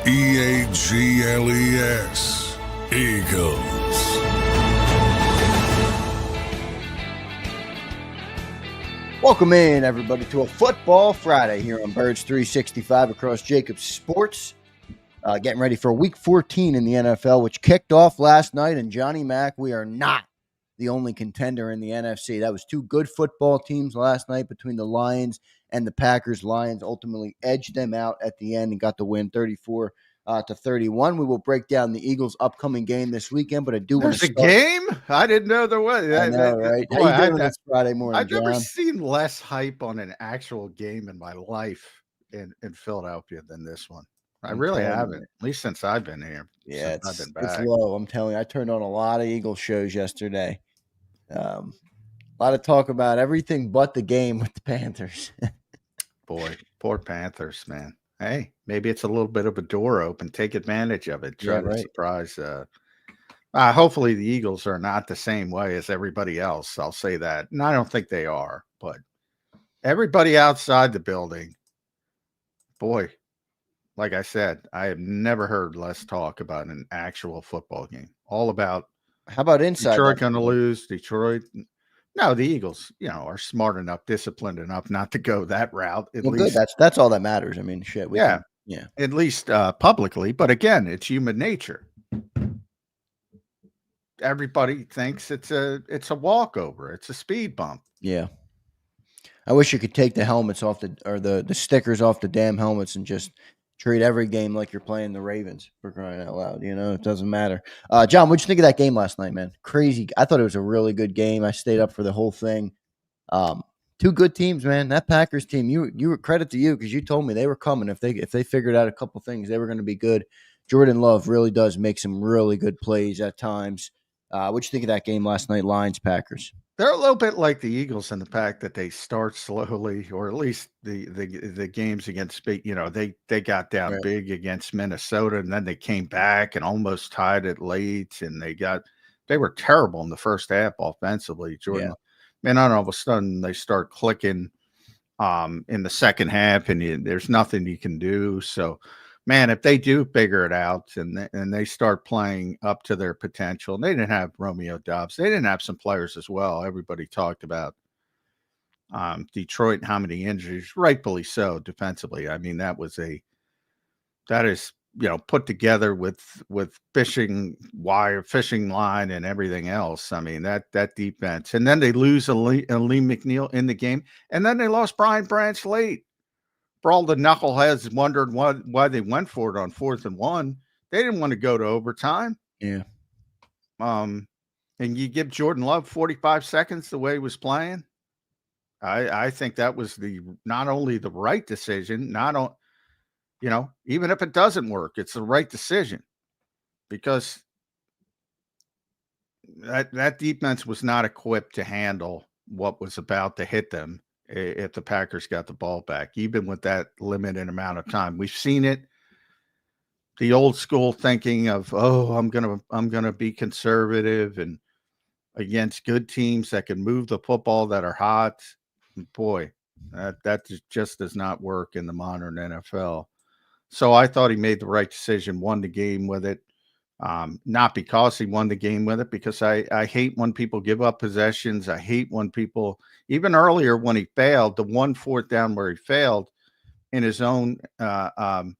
EAGLES, Eagles. Welcome in, everybody, to a Football Friday here on Birds 365 across JAKIB Sports. Getting ready for Week 14 in the NFL, which kicked off last night. And Johnny Mac, we are not the only contender in the NFC. That was two good football teams last night between the Lions and the Packers. Lions ultimately edged them out at the end and got the win 34-31. We will break down the Eagles' upcoming game this weekend, but I do want to start. There's a game? I didn't know there was. I know, right? Boy, How you doing this Friday morning, I've never John? seen less hype on an actual game in my life in Philadelphia than this one. I really haven't, at least since I've been here. Yeah, I've been it's back. low. I'm telling you, I turned on a lot of Eagles shows yesterday. A lot of talk about everything but the game with the Panthers. Boy, poor Panthers, man. Hey, maybe it's a little bit of a door open. Take advantage of it. Try to surprise. Hopefully the Eagles are not the same way as everybody else. I'll say that. And I don't think they are. But everybody outside the building, boy, like I said, I have never heard less talk about an actual football game. All about how about inside? Detroit going to lose. Detroit. No, the Eagles, are smart enough, disciplined enough not to go that route. At least good. That's all that matters. I mean, shit. Yeah. At least publicly. But again, it's human nature. Everybody thinks it's a walkover. It's a speed bump. Yeah. I wish you could take the helmets off the stickers off the damn helmets and just treat every game like you're playing the Ravens, for crying out loud. It doesn't matter. John, what'd you think of that game last night, man? Crazy. I thought it was a really good game. I stayed up for the whole thing. Two good teams, man. That Packers team, you were credit to you because you told me they were coming. If they figured out a couple things, they were going to be good. Jordan Love really does make some really good plays at times. What'd you think of that game last night, Lions, Packers? They're a little bit like the Eagles in the fact that they start slowly, or at least the games against, they got down big against Minnesota, and then they came back and almost tied it late, and they were terrible in the first half offensively, Jordan. And then all of a sudden they start clicking in the second half, and there's nothing you can do. So, man, if they do figure it out and they start playing up to their potential, and they didn't have Romeo Doubs. They didn't have some players as well. Everybody talked about Detroit and how many injuries, rightfully so, defensively. I mean, that is put together with fishing line and everything else. I mean, that defense. And then they lose a Lee McNeil in the game, and then they lost Brian Branch late. For all the knuckleheads wondered why they went for it on 4th and 1. They didn't want to go to overtime. Yeah. And you give Jordan Love 45 seconds the way he was playing. I think that was not only the right decision, even if it doesn't work, it's the right decision, because that defense was not equipped to handle what was about to hit them if the Packers got the ball back, even with that limited amount of time. We've seen it. The old school thinking of, I'm gonna be conservative and against good teams that can move the football, that are hot. Boy, that just does not work in the modern NFL. So I thought he made the right decision, won the game with it. Not because he won the game with it, because I hate when people give up possessions. I hate when people, even earlier when he failed, the 1 4th down where he failed in his own side of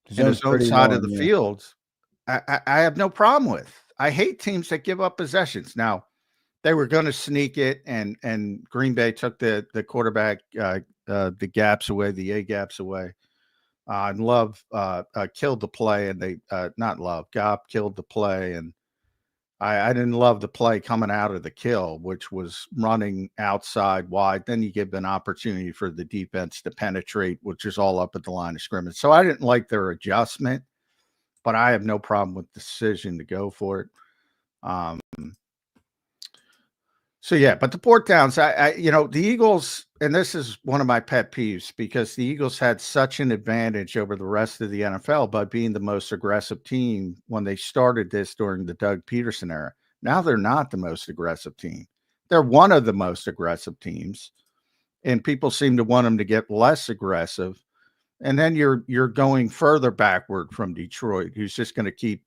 the field, I have no problem with. I hate teams that give up possessions. Now, they were going to sneak it, and Green Bay took the quarterback the gaps away, the A gaps away. And Love killed the play, and Gopp killed the play, and I didn't love the play coming out of the kill, which was running outside wide. Then you give an opportunity for the defense to penetrate, which is all up at the line of scrimmage. So I didn't like their adjustment, but I have no problem with the decision to go for it. So, yeah, but the 4th downs, the Eagles, and this is one of my pet peeves, because the Eagles had such an advantage over the rest of the NFL by being the most aggressive team when they started this during the Doug Peterson era. Now they're not the most aggressive team. They're one of the most aggressive teams, and people seem to want them to get less aggressive. And then you're going further backward from Detroit, who's just going to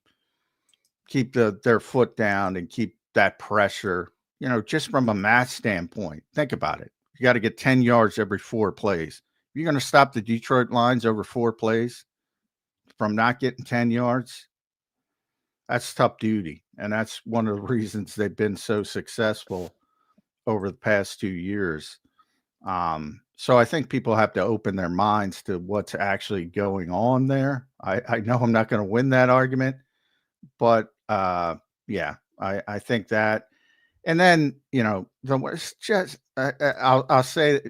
keep their foot down and keep that pressure, just from a math standpoint. Think about it. You got to get 10 yards every 4 plays. You're going to stop the Detroit Lions over 4 plays from not getting 10 yards. That's tough duty. And that's one of the reasons they've been so successful over the past 2 years. So I think people have to open their minds to what's actually going on there. I know I'm not going to win that argument, but yeah, I think that. And then, it's just, I'll say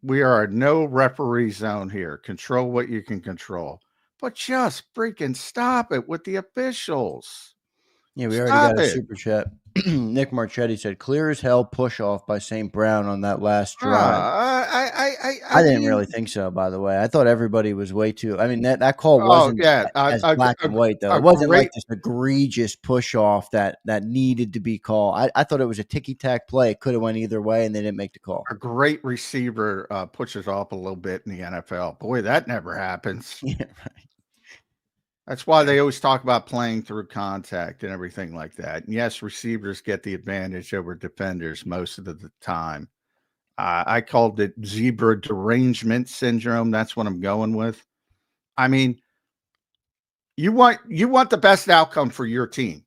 we are a no referee zone here. Control what you can control, but just freaking stop it with the officials. Yeah, we already got a super chat. Nick Marchetti said, clear as hell push off by St. Brown on that last drive. I didn't really think so, by the way. I thought everybody was way too. I mean, that call wasn't as black and white, though. It wasn't like this egregious push off that needed to be called. I thought it was a ticky-tack play. It could have went either way, and they didn't make the call. A great receiver pushes off a little bit in the NFL. Boy, that never happens. Yeah, right. That's why they always talk about playing through contact and everything like that. And yes, receivers get the advantage over defenders most of the time. I called it zebra derangement syndrome. That's what I'm going with. I mean, you want the best outcome for your team.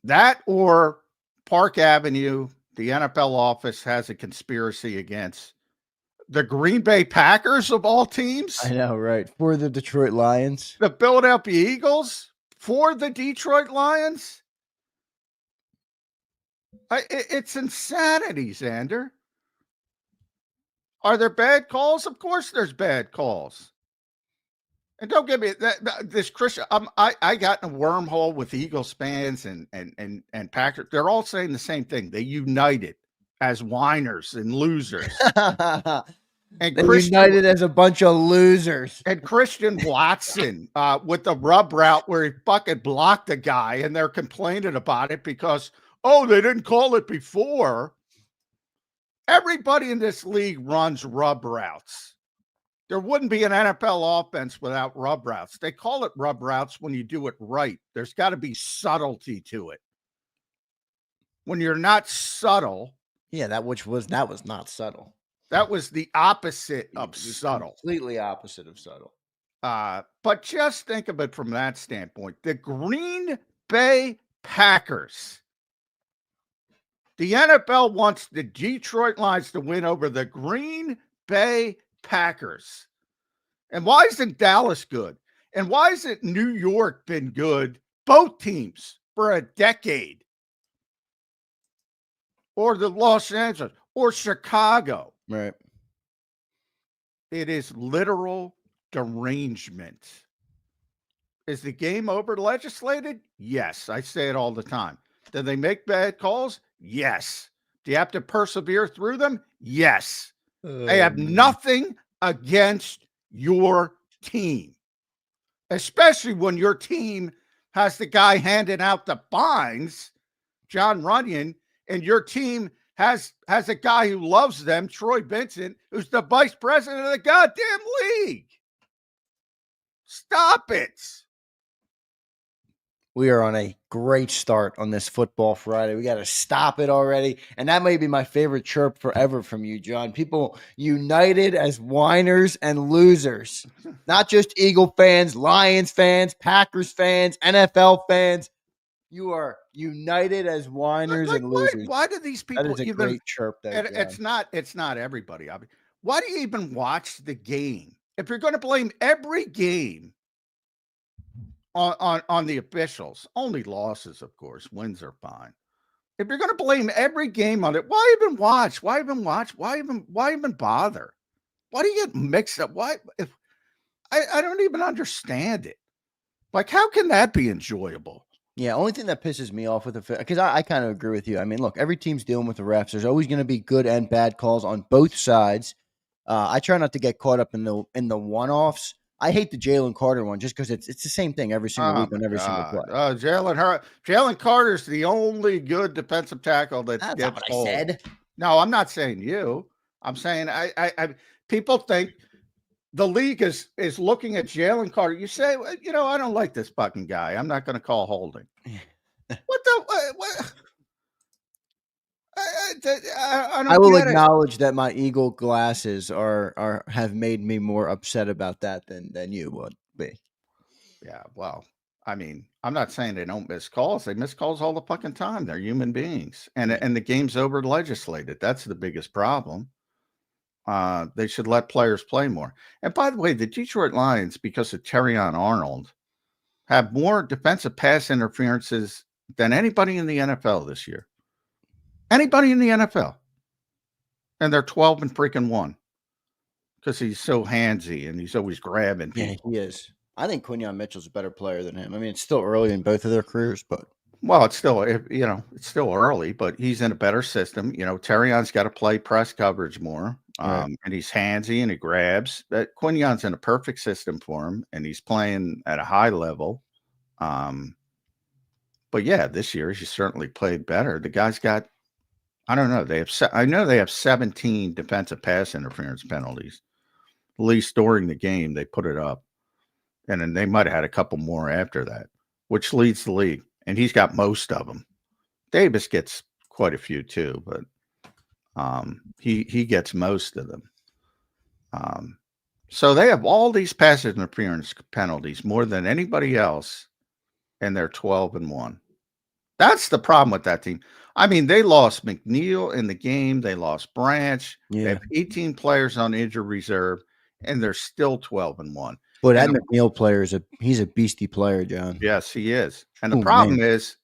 That or Park Avenue, the NFL office has a conspiracy against the Green Bay Packers of all teams. I know, right? For the Detroit Lions. The Philadelphia Eagles for the Detroit Lions. It's insanity, Zander. Are there bad calls? Of course there's bad calls. And don't get me this Christian. I got in a wormhole with Eagles fans and Packers. They're all saying the same thing. They united as whiners and losers. And united as a bunch of losers. And Christian Watson with the rub route where he fucking blocked a guy, and they're complaining about it because, they didn't call it before. Everybody in this league runs rub routes. There wouldn't be an NFL offense without rub routes. They call it rub routes when you do it right. There's got to be subtlety to it. When you're not subtle. Yeah, that was not subtle. That was the opposite of subtle. Completely opposite of subtle. But just think of it from that standpoint. The Green Bay Packers. The NFL wants the Detroit Lions to win over the Green Bay Packers. And why isn't Dallas good? And why hasn't New York been good? Both teams for a decade. Or the Los Angeles or Chicago. Right. It is literal derangement. Is the game over legislated? Yes. I say it all the time. Do they make bad calls? Yes. Do you have to persevere through them? Yes. They have nothing against your team, especially when your team has the guy handing out the fines, John Runyon, and your team has a guy who loves them, Troy Vincent, who's the vice president of the goddamn league. Stop it. We are on a great start on this Football Friday. We got to stop it already. And that may be my favorite chirp forever from you, John. People united as whiners and losers. Not just Eagle fans, Lions fans, Packers fans, NFL fans. You are united as whiners and losers. Why do these people that is a even great chirp there, it's not everybody. Why do you even watch the game? If you're going to blame every game on the officials, only losses, of course, wins are fine. If you're going to blame every game on it, why even watch? Why even bother? Why do you get mixed up? I don't even understand it. Like, how can that be enjoyable? Yeah, only thing that pisses me off with because I kind of agree with you. I mean, look, every team's dealing with the refs. There's always going to be good and bad calls on both sides. I try not to get caught up in the one-offs. I hate the Jalen Carter one just because it's the same thing every single week on every single play. Jalen Carter's the only good defensive tackle that That's gets not what I said. No, I'm not saying you. I'm saying people think the league is looking at Jalen Carter. You say, well, I don't like this fucking guy. I'm not going to call holding. What the what? I I don't will get it. acknowledge that my Eagle glasses have made me more upset about that than you would be. Yeah, well, I mean, I'm not saying they don't miss calls. They miss calls all the fucking time. They're human beings, and Yeah. the game's over legislated. That's the biggest problem. They should let players play more. And by the way, the Detroit Lions, because of Terrion Arnold, have more defensive pass interferences than anybody in the NFL this year. Anybody in the NFL, and they're 12 and freaking 1 because he's so handsy and he's always grabbing Yeah, people. he is. I think Quinyon Mitchell's a better player than him. I mean, it's still early in both of their careers, but Well, it's still, it's still early, but he's in a better system. Terrion's got to play press coverage more, right. and he's handsy and he grabs. But Quinyon's in a perfect system for him, and he's playing at a high level. But yeah, this year he certainly played better. The guy's got, I don't know, I know they have 17 defensive pass interference penalties, at least during the game. They put it up, and then they might have had a couple more after that, which leads the league. And he's got most of them. Davis gets quite a few too, but he gets most of them. So they have all these pass interference penalties, more than anybody else, and they're 12 and 1. That's the problem with that team. I mean, they lost McNeil in the game. They lost Branch. Yeah. They have 18 players on injured reserve, and they're still 12 and 1. But that McNeil player he's a beastie player, John. Yes, he is. And the problem is,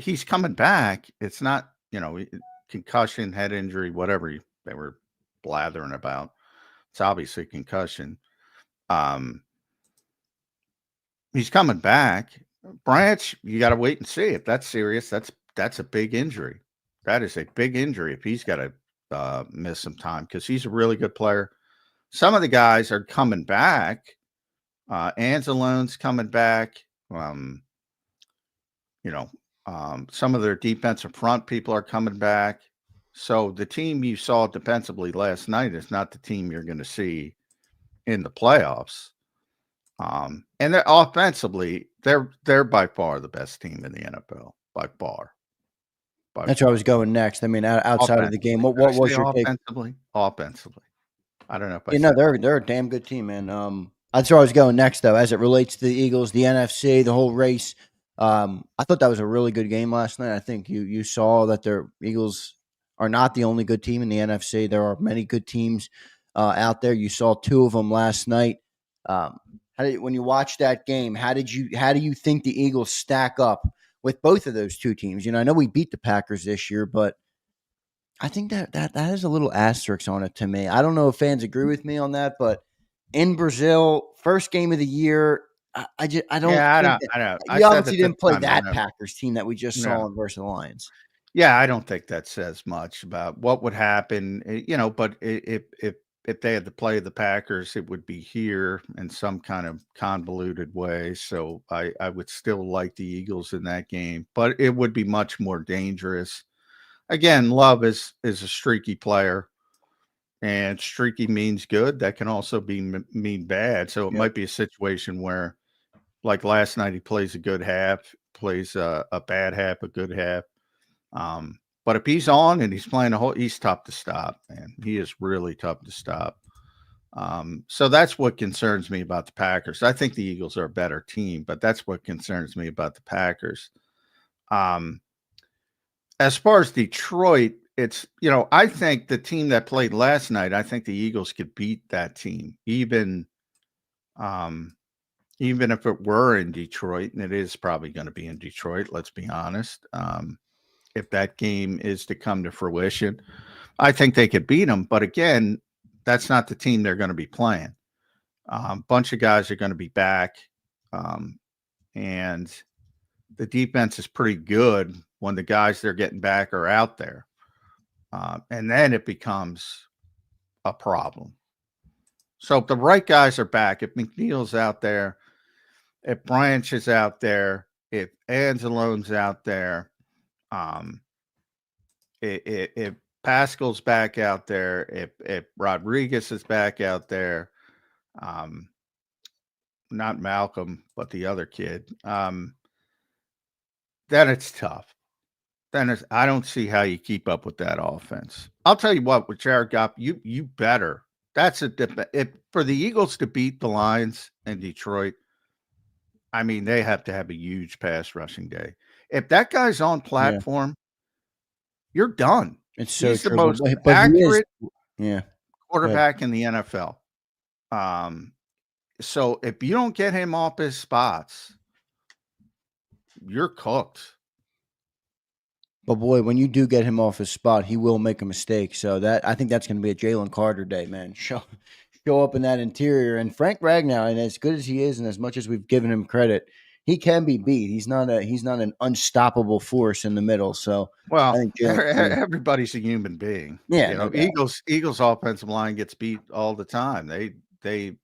he's coming back. It's not, concussion, head injury, whatever they were blathering about. It's obviously concussion. He's coming back. Branch, you got to wait and see if that's serious. That's a big injury. That is a big injury if he's got to miss some time, because he's a really good player. Some of the guys are coming back. Anzalone's coming back. Some of their defensive front people are coming back. So the team you saw defensively last night is not the team you're going to see in the playoffs. And they're offensively, they're by far the best team in the NFL, by far. That's where I was going next. I mean, outside of the game, what was your take? Offensively, I don't know if I said they're a damn good team, man. That's where I was going next, though, as it relates to the Eagles, the NFC, the whole race. I thought that was a really good game last night. I think you saw that the Eagles are not the only good team in the NFC. There are many good teams out there. You saw two of them last night. When you watch that game, how do you think the Eagles stack up with both of those two teams? I know we beat the Packers this year, but I think that has a little asterisk on it to me. I don't know if fans agree with me on that, but in Brazil, first game of the year, I don't. Yeah, I know. You obviously didn't play that Packers team that we just saw in versus the Lions. Yeah, I don't think that says much about what would happen. But if they had to play the Packers, it would be here in some kind of convoluted way. So I would still like the Eagles in that game, but it would be much more dangerous. Again, Love is a streaky player, and streaky means good. That can also mean bad. So it might be a situation where, like last night, he plays a good half, plays a bad half, a good half. But if he's on and he's playing he's tough to stop, man. He is really tough to stop. So that's what concerns me about the Packers. I think the Eagles are a better team, but that's what concerns me about the Packers. As far as Detroit, it's, I think the team that played last night, I think the Eagles could beat that team, even if it were in Detroit, and it is probably going to be in Detroit, let's be honest. If that game is to come to fruition, I think they could beat them. But again, that's not the team they're going to be playing. Bunch of guys are going to be back. And the defense is pretty good when the guys they're getting back are out there. And then it becomes a problem. So if the right guys are back, if McNeil's out there, if Branch is out there, if Anzalone's out there, if Pascal's back out there, if Rodriguez is back out there, not Malcolm, but the other kid, then it's tough. I don't see how you keep up with that offense. I'll tell you what, with Jared Goff, you better. That's for the Eagles to beat the Lions and Detroit. I mean, they have to have a huge pass rushing day. If that guy's on platform, you're done. It's so He's true. the most But accurate yeah, quarterback in the NFL. So if you don't get him off his spots, you're cooked. But boy, when you do get him off his spot, he will make a mistake. So I think that's going to be a Jalen Carter day, man. Show up in that interior. And Frank Ragnow, and as good as he is, and as much as we've given him credit, he can be beat. He's not an unstoppable force in the middle. So well, I think everybody's a human being. Yeah, you know, no Eagles offensive line gets beat all the time. They've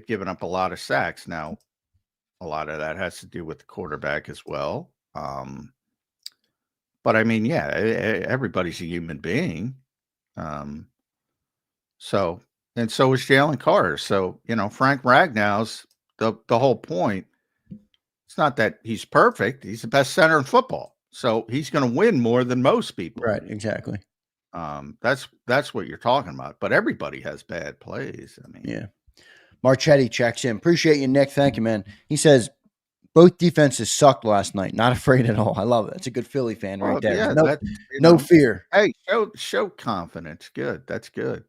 given up a lot of sacks. Now, a lot of that has to do with the quarterback as well. But I mean, yeah, everybody's a human being. So is Jalen Carter. So, Frank Ragnow's the whole point. It's not that he's perfect. He's the best center in football. So he's going to win more than most people. Right. Exactly. That's what you're talking about. But everybody has bad plays. I mean, yeah. Marchetti checks in. Appreciate you, Nick. Thank you, man. He says both defenses sucked last night. Not afraid at all. I love it. That's a good Philly fan right there. Yeah, no fear. Hey, show confidence. Good. That's good.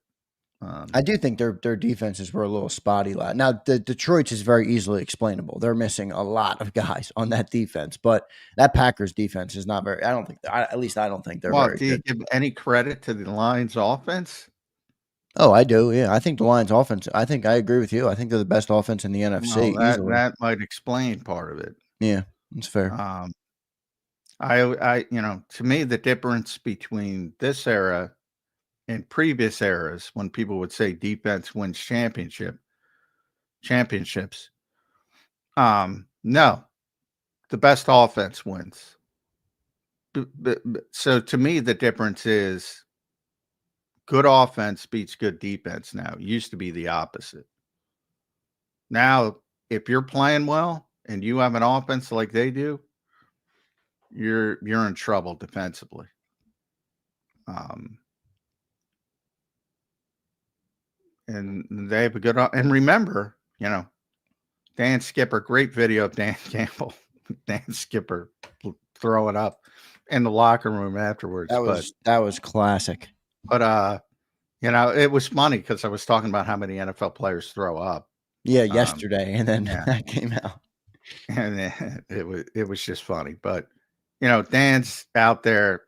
I do think their defenses were a little spotty. Now, the Detroit's is very easily explainable. They're missing a lot of guys on that defense, but that Packers defense is not very. I don't think they're very. Do you give any credit to the Lions offense? Oh, I do. Yeah, I think the Lions offense. I agree with you. I think they're the best offense in the NFC. Well, that might explain part of it. Yeah, that's fair. To me, the difference between this era and previous eras, when people would say defense wins championships, no, the best offense wins. So to me, the difference is good offense beats good defense now. It used to be the opposite. Now, if you're playing well and you have an offense like they do, you're in trouble defensively. And they have a good, and remember, Dan Skipper, great video of Dan Campbell, Dan Skipper throwing up in the locker room afterwards. That was classic. But it was funny because I was talking about how many NFL players throw up. Yeah, yesterday, and then that came out, and it was just funny. But Dan's out there.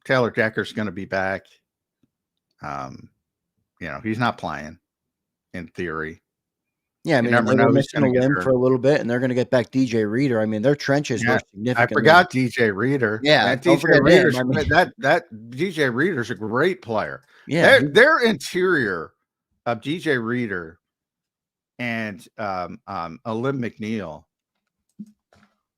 Taylor Decker's going to be back. He's not playing in theory. Yeah, I mean, they were missing a limb for a little bit, and they're going to get back DJ Reader. I mean, their trenches were significant. I forgot DJ Reader. Yeah, DJ Reader's that DJ Reader's a great player. Yeah, their interior of DJ Reader and Alim McNeil,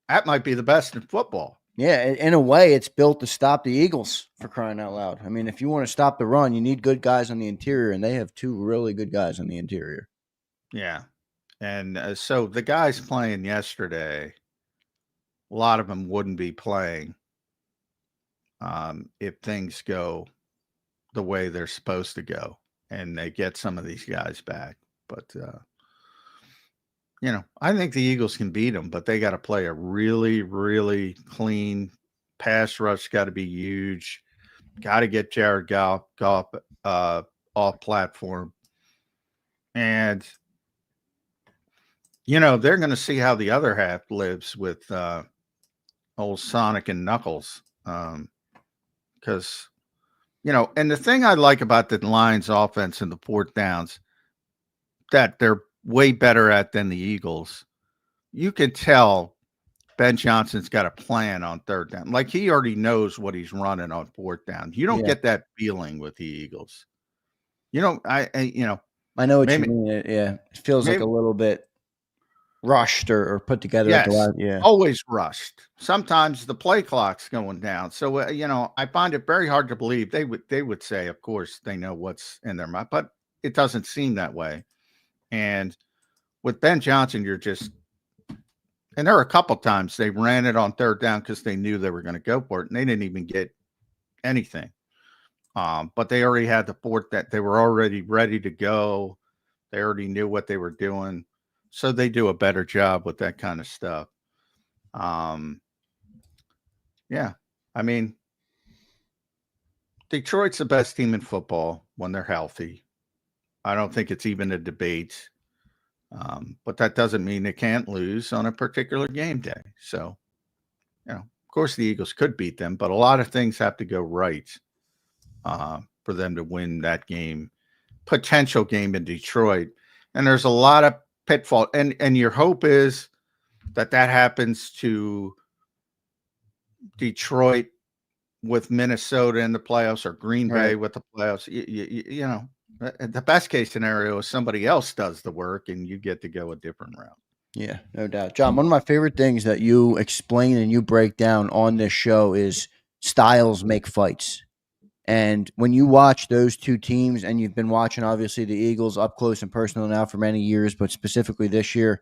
that might be the best in football. Yeah, in a way, it's built to stop the Eagles, for crying out loud. I mean, if you want to stop the run, you need good guys on the interior, and they have two really good guys on the interior. Yeah. And so the guys playing yesterday, a lot of them wouldn't be playing if things go the way they're supposed to go and they get some of these guys back. But, I think the Eagles can beat them, but they got to play a really, really clean pass rush. Got to be huge. Got to get Jared Goff off platform. And they're going to see how the other half lives with old Sonic and Knuckles. Because, and the thing I like about the Lions offense and the fourth downs that they're way better at than the Eagles, you can tell Ben Johnson's got a plan on third down. Like he already knows what he's running on fourth down. You don't get that feeling with the Eagles. I know what you mean. Yeah, it feels like a little bit. rushed or put together at the Yes, last. Yeah. always rushed. Sometimes the play clock's going down. So, I find it very hard to believe they would say, of course, they know what's in their mind, but it doesn't seem that way. And with Ben Johnson, and there were a couple times they ran it on third down because they knew they were going to go for it, and they didn't even get anything. But they already had the fourth that they were already ready to go. They already knew what they were doing. So they do a better job with that kind of stuff. Yeah. I mean, Detroit's the best team in football when they're healthy. I don't think it's even a debate. But that doesn't mean they can't lose on a particular game day. So, of course the Eagles could beat them, but a lot of things have to go right for them to win that game, potential game in Detroit. And there's a lot of pitfall. And your hope is that happens to Detroit with Minnesota in the playoffs or Green Bay with the playoffs. The best case scenario is somebody else does the work and you get to go a different route. Yeah, no doubt. John, one of my favorite things that you explain and you break down on this show is styles make fights. And when you watch those two teams, and you've been watching, obviously, the Eagles up close and personal now for many years, but specifically this year,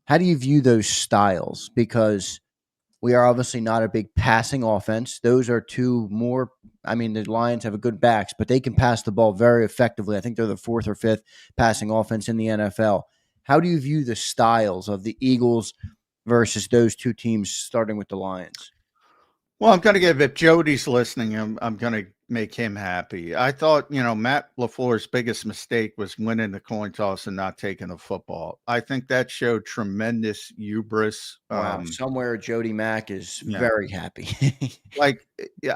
how do you view those styles? Because we are obviously not a big passing offense. Those are two more – I mean, the Lions have a good backs, but they can pass the ball very effectively. I think they're the fourth or fifth passing offense in the NFL. How do you view the styles of the Eagles versus those two teams, starting with the Lions? Well, I'm going to give, if Jody's listening, I'm going to make him happy. I thought, Matt LaFleur's biggest mistake was winning the coin toss and not taking the football. I think that showed tremendous hubris. Wow, somewhere Jody Mack is very happy.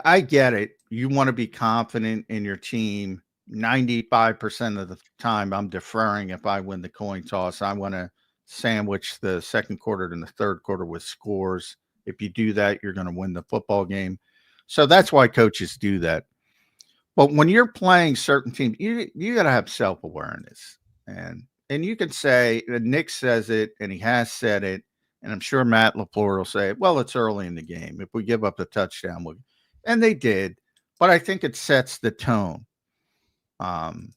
I get it. You want to be confident in your team. 95% of the time, I'm deferring if I win the coin toss. I want to sandwich the second quarter and the third quarter with scores. If you do that, you're going to win the football game. So that's why coaches do that. But when you're playing certain teams, you got to have self-awareness. And you can say, Nick says it, and he has said it, and I'm sure Matt LaFleur will say, well, it's early in the game. If we give up the touchdown, and they did. But I think it sets the tone. And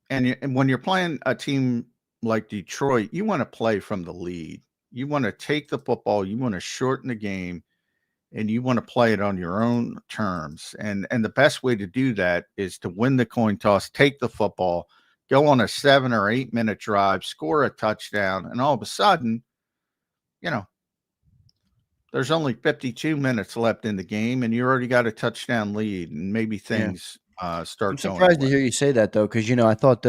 when you're playing a team like Detroit, you want to play from the lead. You want to take the football, you want to shorten the game, and you want to play it on your own terms. And the best way to do that is to win the coin toss, take the football, go on a 7 or 8 minute drive, score a touchdown, and all of a sudden, there's only 52 minutes left in the game, and you already got a touchdown lead, and maybe things start going. I'm surprised to hear you say that, though, because I thought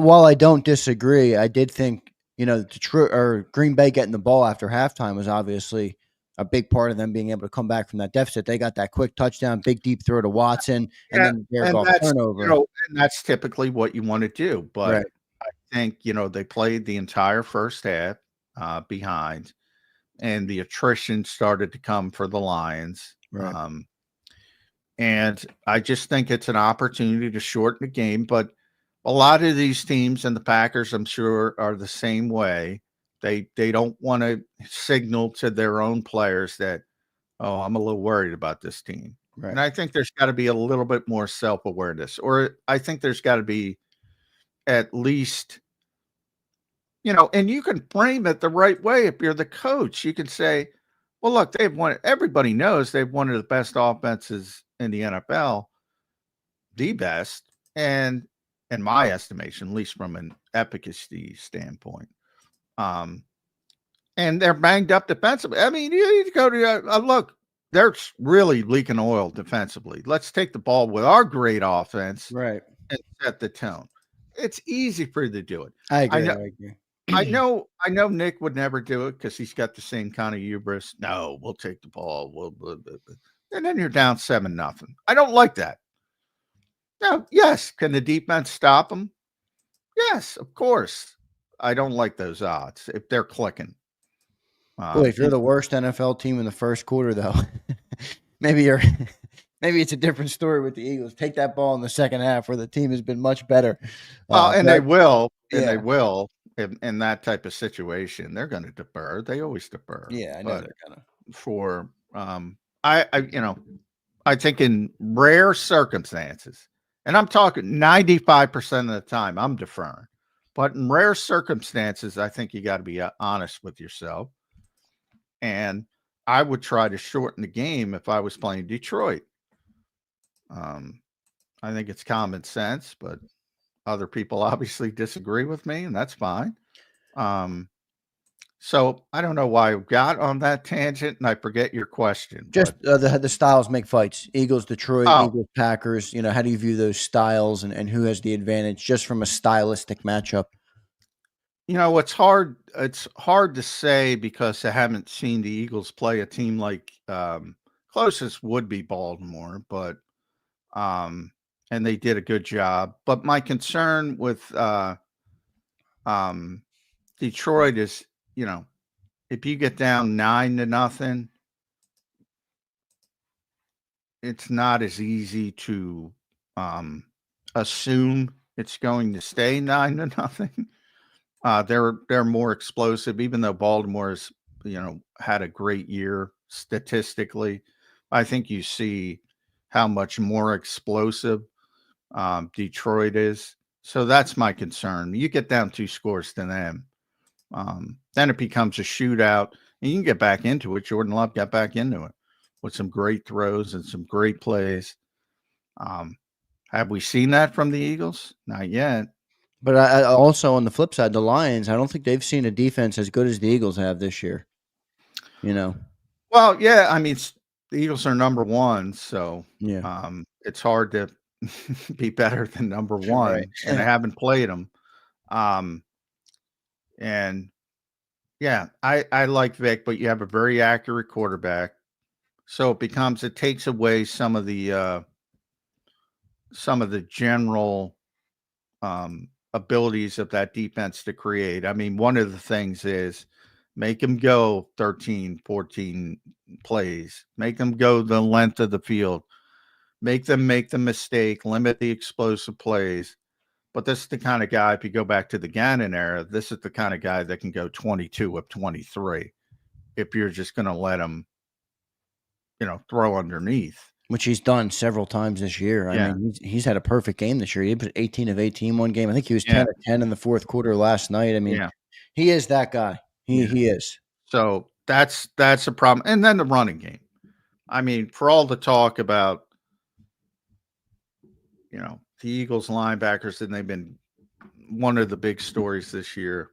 while I don't disagree, I did think Detroit or Green Bay getting the ball after halftime was obviously a big part of them being able to come back from that deficit. They got that quick touchdown, big deep throw to Watson, and then Jared Goff turnover. And that's typically what you want to do. But I think they played the entire first half behind, and the attrition started to come for the Lions. Right. And I just think it's an opportunity to shorten the game. But a lot of these teams, and the Packers, I'm sure, are the same way. They don't want to signal to their own players that, oh, I'm a little worried about this team. Right. And I think there's got to be a little bit more self-awareness, or I think there's got to be at least, and you can frame it the right way. If you're the coach, you can say, well, look, everybody knows they've one of the best offenses in the NFL, the best. And in my estimation, at least from an efficacy standpoint. And they're banged up defensively. I mean, you go to look, they're really leaking oil defensively. Let's take the ball with our great offense, right, and set the tone. It's easy for you to do it. I agree. I know Nick would never do it because he's got the same kind of hubris. No, we'll take the ball. And then you're down 7-0. I don't like that. Now, yes, can the defense stop them? Yes, of course. I don't like those odds if they're clicking. Boy, if you're the worst NFL team in the first quarter, though, maybe it's a different story with the Eagles. Take that ball in the second half where the team has been much better. They will. And they will. in that type of situation, they're going to defer. They always defer. Yeah, I know But they're gonna. for I think in rare circumstances, and I'm talking 95% of the time, I'm deferring. But in rare circumstances, I think you got to be honest with yourself. And I would try to shorten the game if I was playing Detroit. I think it's common sense, but other people obviously disagree with me, and that's fine. So I don't know why I got on that tangent, and I forget your question. Just But the styles make fights. Eagles, Detroit, oh, Eagles, Packers. You know, how do you view those styles and who has the advantage just from a stylistic matchup? it's hard. It's hard to say because I haven't seen the Eagles play a team like closest would be Baltimore, but and they did a good job. But my concern with Detroit is, if you get down 9-0, it's not as easy to assume it's going to stay 9-0. They're more explosive, even though Baltimore's had a great year statistically. I think you see how much more explosive Detroit is. So that's my concern. You get down 2 scores to them, then it becomes a shootout, and you can get back into it. Jordan Love got back into it with some great throws and some great plays. Have we seen that from the Eagles? Not yet. But I also on the flip side, the Lions, I don't think they've seen a defense as good as the Eagles have this year. Well, yeah, I mean, the Eagles are number 1, so Yeah. it's hard to be better than number 1, Right. and I haven't played them. And yeah, I like Vic, but you have a very accurate quarterback, so it takes away some of the general abilities of that defense to create. I mean, one of the things is make them go 13, 14 plays, make them go the length of the field, make them make the mistake, limit the explosive plays. But this is the kind of guy, if you go back to the Gannon era, this is the kind of guy that can go 22 of 23 if you're just going to let him, throw underneath. Which he's done several times this year. I mean, he's had a perfect game this year. He put 18 of 18 one game. I think he was 10 of 10 in the fourth quarter last night. I mean, he is that guy. He is. So that's a problem. And then the running game. I mean, for all the talk about, the Eagles linebackers, and they've been one of the big stories this year.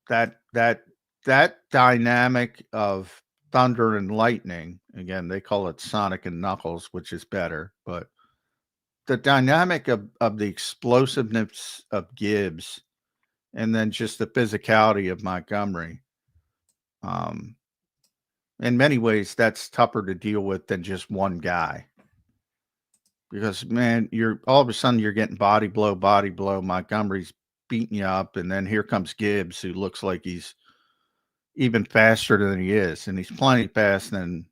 That dynamic of thunder and lightning, again, they call it Sonic and Knuckles, which is better, but the dynamic of the explosiveness of Gibbs and then just the physicality of Montgomery. In many ways, that's tougher to deal with than just one guy. Because, man, you're all of a sudden you're getting body blow. Montgomery's beating you up, and then here comes Gibbs, who looks like he's even faster than he is, and he's plenty fast than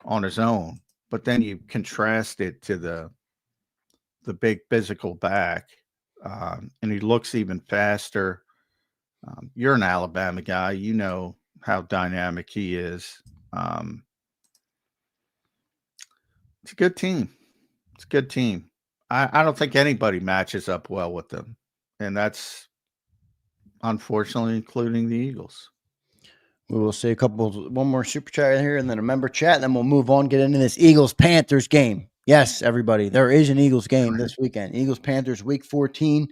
on his own. But then you contrast it to the big physical back, and he looks even faster. You're an Alabama guy, you know how dynamic he is. It's a good team. It's a good team. I don't think anybody matches up well with them, and that's unfortunately including the Eagles. We will say one more super chat here, and then a member chat, and then we'll move on, get into this Eagles-Panthers game. Yes, everybody, there is an Eagles game this weekend. Eagles-Panthers, Week 14.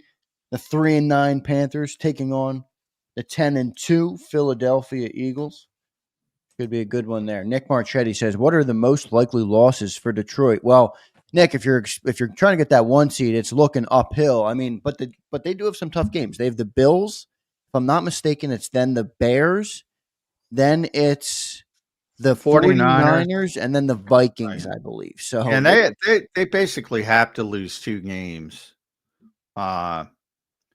The 3-9 Panthers taking on the 10-2 Philadelphia Eagles. Could be a good one there. Nick Marchetti says, "What are the most likely losses for Detroit?" Well, Nick, if you're trying to get that 1 seed, it's looking uphill. I mean, but they do have some tough games. They have the Bills. If I'm not mistaken, it's then the Bears. Then it's the 49ers and then the Vikings, I believe. So, and they basically have to lose 2 games, and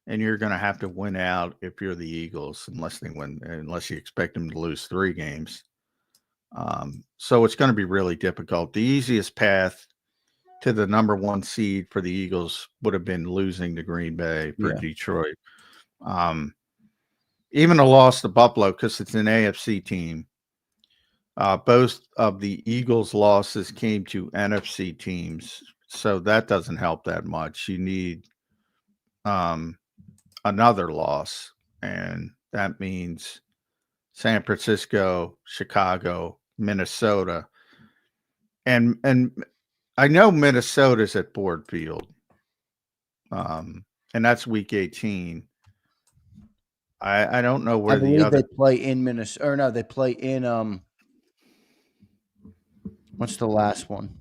you're going to have to win out if you're the Eagles, unless you expect them to lose 3 games. So it's going to be really difficult. The easiest path to the number 1 seed for the Eagles would have been losing to Green Bay for Yeah. Detroit. Even a loss to Buffalo, because it's an AFC team. Both of the Eagles' losses came to NFC teams, so that doesn't help that much. You need another loss, and that means San Francisco, Chicago, Minnesota, and I know Minnesota's at Ford Field, and that's Week 18. I don't know where I the believe other they play in Minnesota. Or no, they play in what's the last one?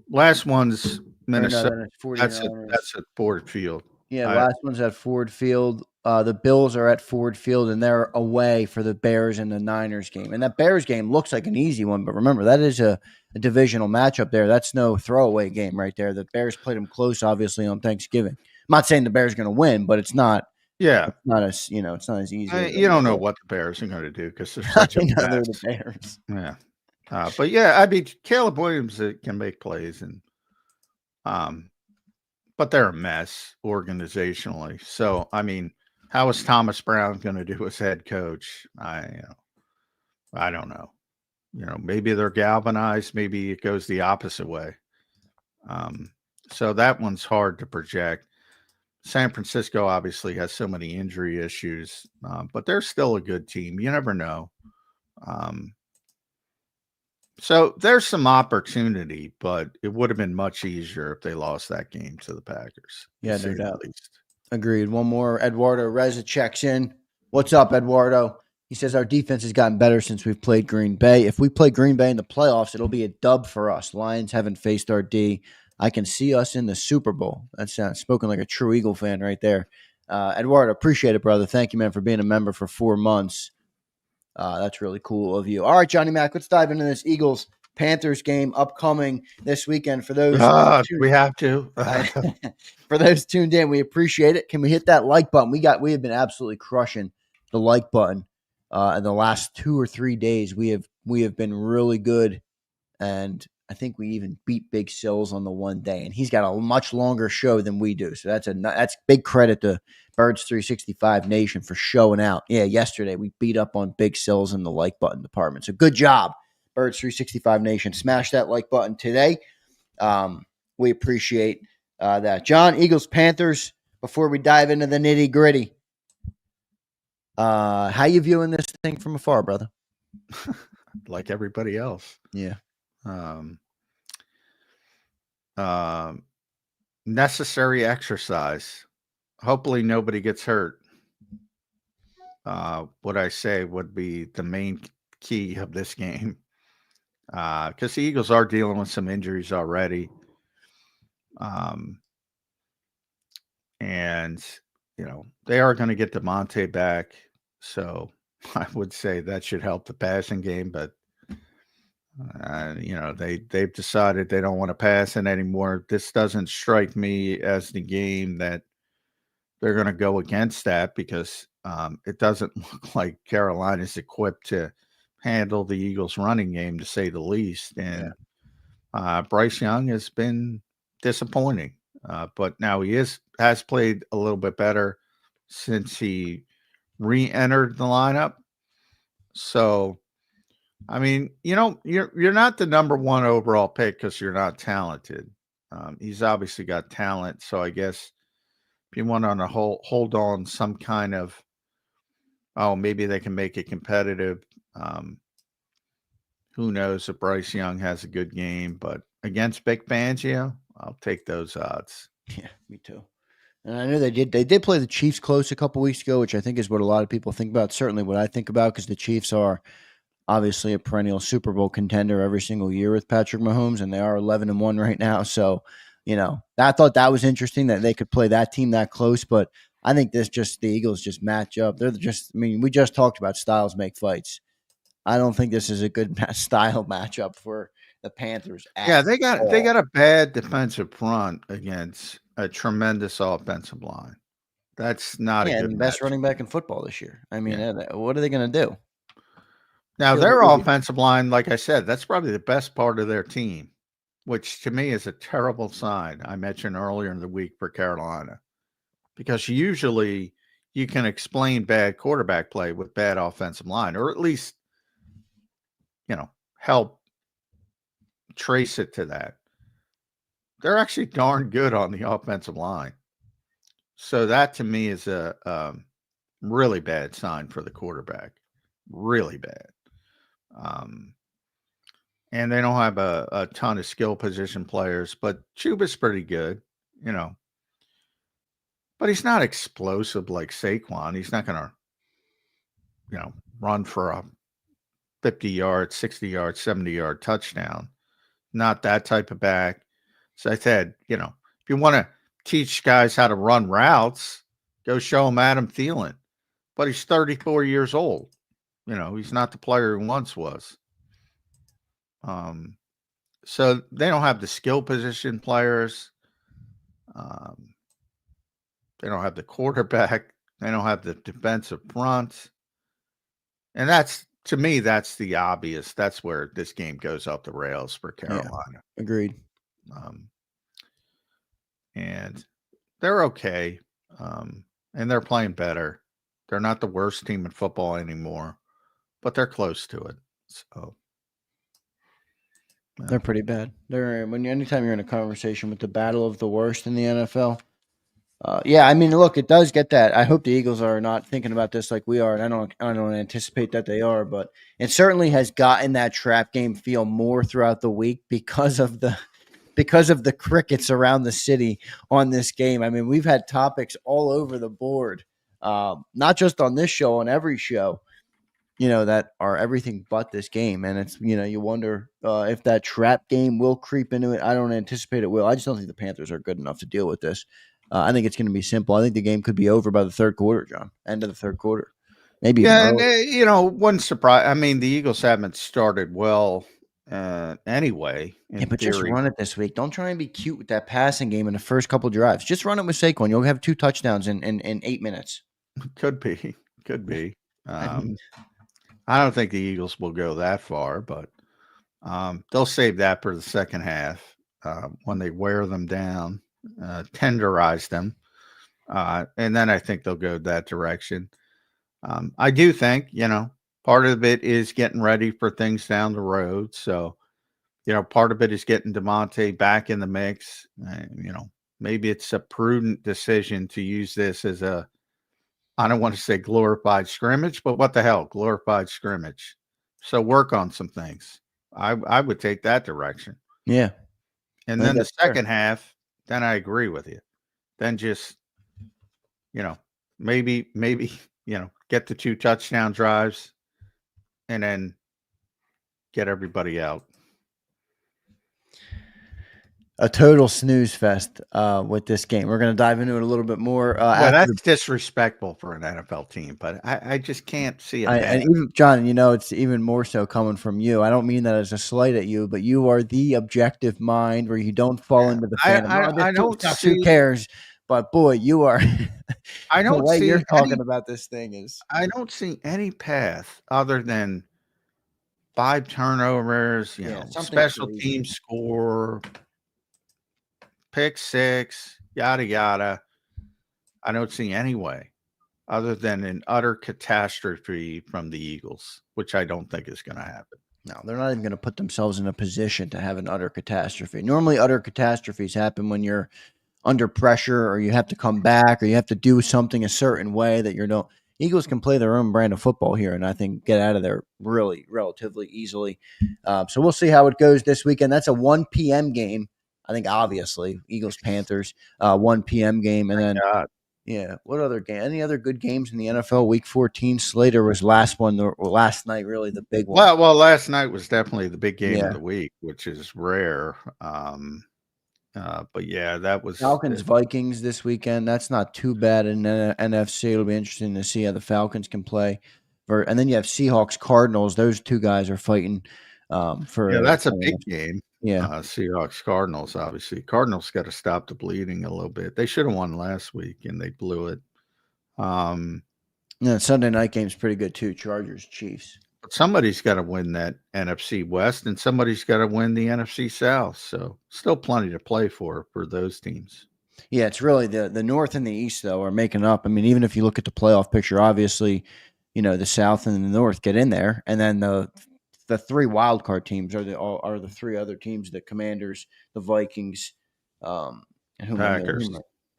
last one's Or no, Minnesota. then it's 49ers. That's at Ford Field. Yeah, last one's at Ford Field. The Bills are at Ford Field, and they're away for the Bears and the Niners game. And that Bears game looks like an easy one, but remember, that is a divisional matchup there. That's no throwaway game right there. The Bears played them close, obviously, on Thanksgiving. I'm not saying the Bears are going to win, but it's not. Yeah, It's not as it's not as easy. you don't know what the Bears are going to do because they're such a they're mess. the Bears. Yeah, but yeah, I mean, Caleb Williams can make plays, and but they're a mess organizationally. So, I mean, how is Thomas Brown going to do as head coach? I don't know. Maybe they're galvanized. Maybe it goes the opposite way. So that one's hard to project. San Francisco obviously has so many injury issues, but they're still a good team. You never know. So there's some opportunity, but it would have been much easier if they lost that game to the Packers. Yeah, no doubt. Agreed. One more. Eduardo Reza checks in. What's up, Eduardo? He says our defense has gotten better since we've played Green Bay. If we play Green Bay in the playoffs, it'll be a dub for us. Lions haven't faced our D. I can see us in the Super Bowl. That's spoken like a true Eagle fan right there. Eduardo, appreciate it, brother. Thank you, man, for being a member for 4 months. That's really cool of you. All right, Johnny Mac, let's dive into this Eagles-Panthers game upcoming this weekend. For those we have to. For those tuned in, we appreciate it. Can we hit that like button? We have been absolutely crushing the like button in the last 2 or 3 days. We have been really good, and I think we even beat Big Sills on the one day, and he's got a much longer show than we do. So that's big credit to Birds 365 Nation for showing out. Yeah, yesterday we beat up on Big Sills in the like button department. So good job, Birds 365 Nation. Smash that like button today. We appreciate that. John, Eagles, Panthers, before we dive into the nitty gritty, how you viewing this thing from afar, brother? Like everybody else. Yeah. Necessary exercise. Hopefully nobody gets hurt. What I say would be the main key of this game. Because the Eagles are dealing with some injuries already. And, they are going to get DeMonte back. So I would say that should help the passing game. But, they've decided they don't want to pass it anymore. This doesn't strike me as the game that they're going to go against that because it doesn't look like Carolina's equipped to handle the Eagles' running game, to say the least. And Bryce Young has been disappointing. But now he has played a little bit better since he re-entered the lineup. So, I mean, you're not the number 1 overall pick because you're not talented. He's obviously got talent. So I guess if you want to hold on some kind of, maybe they can make it competitive. Who knows if Bryce Young has a good game, but against Vic Fangio, I'll take those odds. Yeah, me too. And I know they did play the Chiefs close a couple weeks ago, which I think is what a lot of people think about. Certainly what I think about, because the Chiefs are obviously a perennial Super Bowl contender every single year with Patrick Mahomes, and they are 11-1 right now. So, I thought that was interesting that they could play that team that close, but I think the Eagles just match up. We just talked about styles make fights. I don't think this is a good style matchup for the Panthers. Yeah, they got a bad defensive front against a tremendous offensive line. That's not a good and best matchup. running back in football this year. I mean, what are they going to do? Now, their offensive line, like I said, that's probably the best part of their team. which to me is a terrible sign. I mentioned earlier in the week for Carolina, because usually you can explain bad quarterback play with bad offensive line, or at least, help trace it to that. They're actually darn good on the offensive line. So that to me is a really bad sign for the quarterback. Really bad. And they don't have a ton of skill position players, but Chuba's pretty good, But he's not explosive like Saquon. He's not going to, run for a 50-yard, 60-yard, 70-yard touchdown. Not that type of back. So I said, if you want to teach guys how to run routes, go show them Adam Thielen. But he's 34 years old. He's not the player he once was. So they don't have the skill position players. They don't have the quarterback. They don't have the defensive front. And to me, that's the obvious. That's where this game goes off the rails for Carolina. Yeah, agreed. And they're okay. And they're playing better. They're not the worst team in football anymore, but they're close to it. So they're pretty bad. Anytime you're in a conversation with the battle of the worst in the NFL. Yeah, I mean, look, it does get that. I hope the Eagles are not thinking about this like we are, and I don't anticipate that they are, but it certainly has gotten that trap game feel more throughout the week because of the crickets around the city on this game. I mean, we've had topics all over the board, not just on this show, on every show, that are everything but this game. And it's, you wonder if that trap game will creep into it. I don't anticipate it will. I just don't think the Panthers are good enough to deal with this. I think it's going to be simple. I think the game could be over by the third quarter, John. End of the third quarter. Maybe. Yeah, and one surprise. I mean, the Eagles haven't started well anyway. But just run it this week. Don't try and be cute with that passing game in the first couple drives. Just run it with Saquon. You'll have 2 touchdowns in 8 minutes. Could be. I don't think the Eagles will go that far, but they'll save that for the second half when they wear them down. Tenderize them, and then I think they'll go that direction. I do think, part of it is getting ready for things down the road. So, part of it is getting DeMonte back in the mix. Maybe it's a prudent decision to use this as I don't want to say glorified scrimmage, but what the hell, glorified scrimmage. So work on some things. I would take that direction. Yeah. And then the second half, then I agree with you. Then just, maybe, get the 2 touchdown drives and then get everybody out. A total snooze fest with this game. We're going to dive into it a little bit more. That's disrespectful for an NFL team, but I just can't see it. And even, John, it's even more so coming from you. I don't mean that as a slight at you, but you are the objective mind where you don't fall into the fan. I don't see, who cares? But boy, you are. I don't the way see you're talking about this thing is. I don't see any path other than 5 turnovers, special team score, pick 6, yada, yada. I don't see any way other than an utter catastrophe from the Eagles, which I don't think is going to happen. No, they're not even going to put themselves in a position to have an utter catastrophe. Normally, utter catastrophes happen when you're under pressure or you have to come back or you have to do something a certain way that you're not. Eagles can play their own brand of football here and I think get out of there really relatively easily. So we'll see how it goes this weekend. That's a 1 p.m. game. I think obviously Eagles Panthers 1 p.m. game, and then what other game? Any other good games in the NFL? Week 14 Slater was last night, really the big one. Well, last night was definitely the big game of the week, which is rare. But yeah, that was Falcons Vikings this weekend. That's not too bad in NFC. It'll be interesting to see how the Falcons can play. And then you have Seahawks Cardinals. Those 2 guys are fighting for. Yeah, that's a big game. Yeah, Seahawks Cardinals. Obviously, Cardinals got to stop the bleeding a little bit. They should have won last week, and they blew it. Sunday night game's pretty good too. Chargers Chiefs. But somebody's got to win that NFC West, and somebody's got to win the NFC South. So still plenty to play for those teams. Yeah, it's really the North and the East though are making up. I mean, even if you look at the playoff picture, obviously, the South and the North get in there, and then the three wild card teams are the three other teams: the Commanders, the Vikings, and Packers.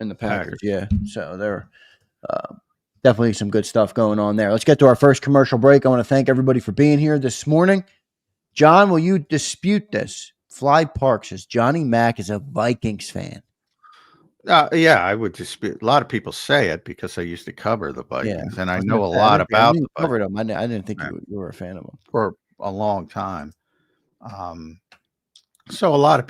and the Packers. Yeah, so they're definitely some good stuff going on there. Let's get to our first commercial break. I want to thank everybody for being here this morning. John, will you dispute this? Fly Park says Johnny Mack is a Vikings fan. Yeah, I would dispute. A lot of people say it because I used to cover the Vikings, and I know a lot about the Vikings. I didn't think you were a fan of them for a long time. So a lot of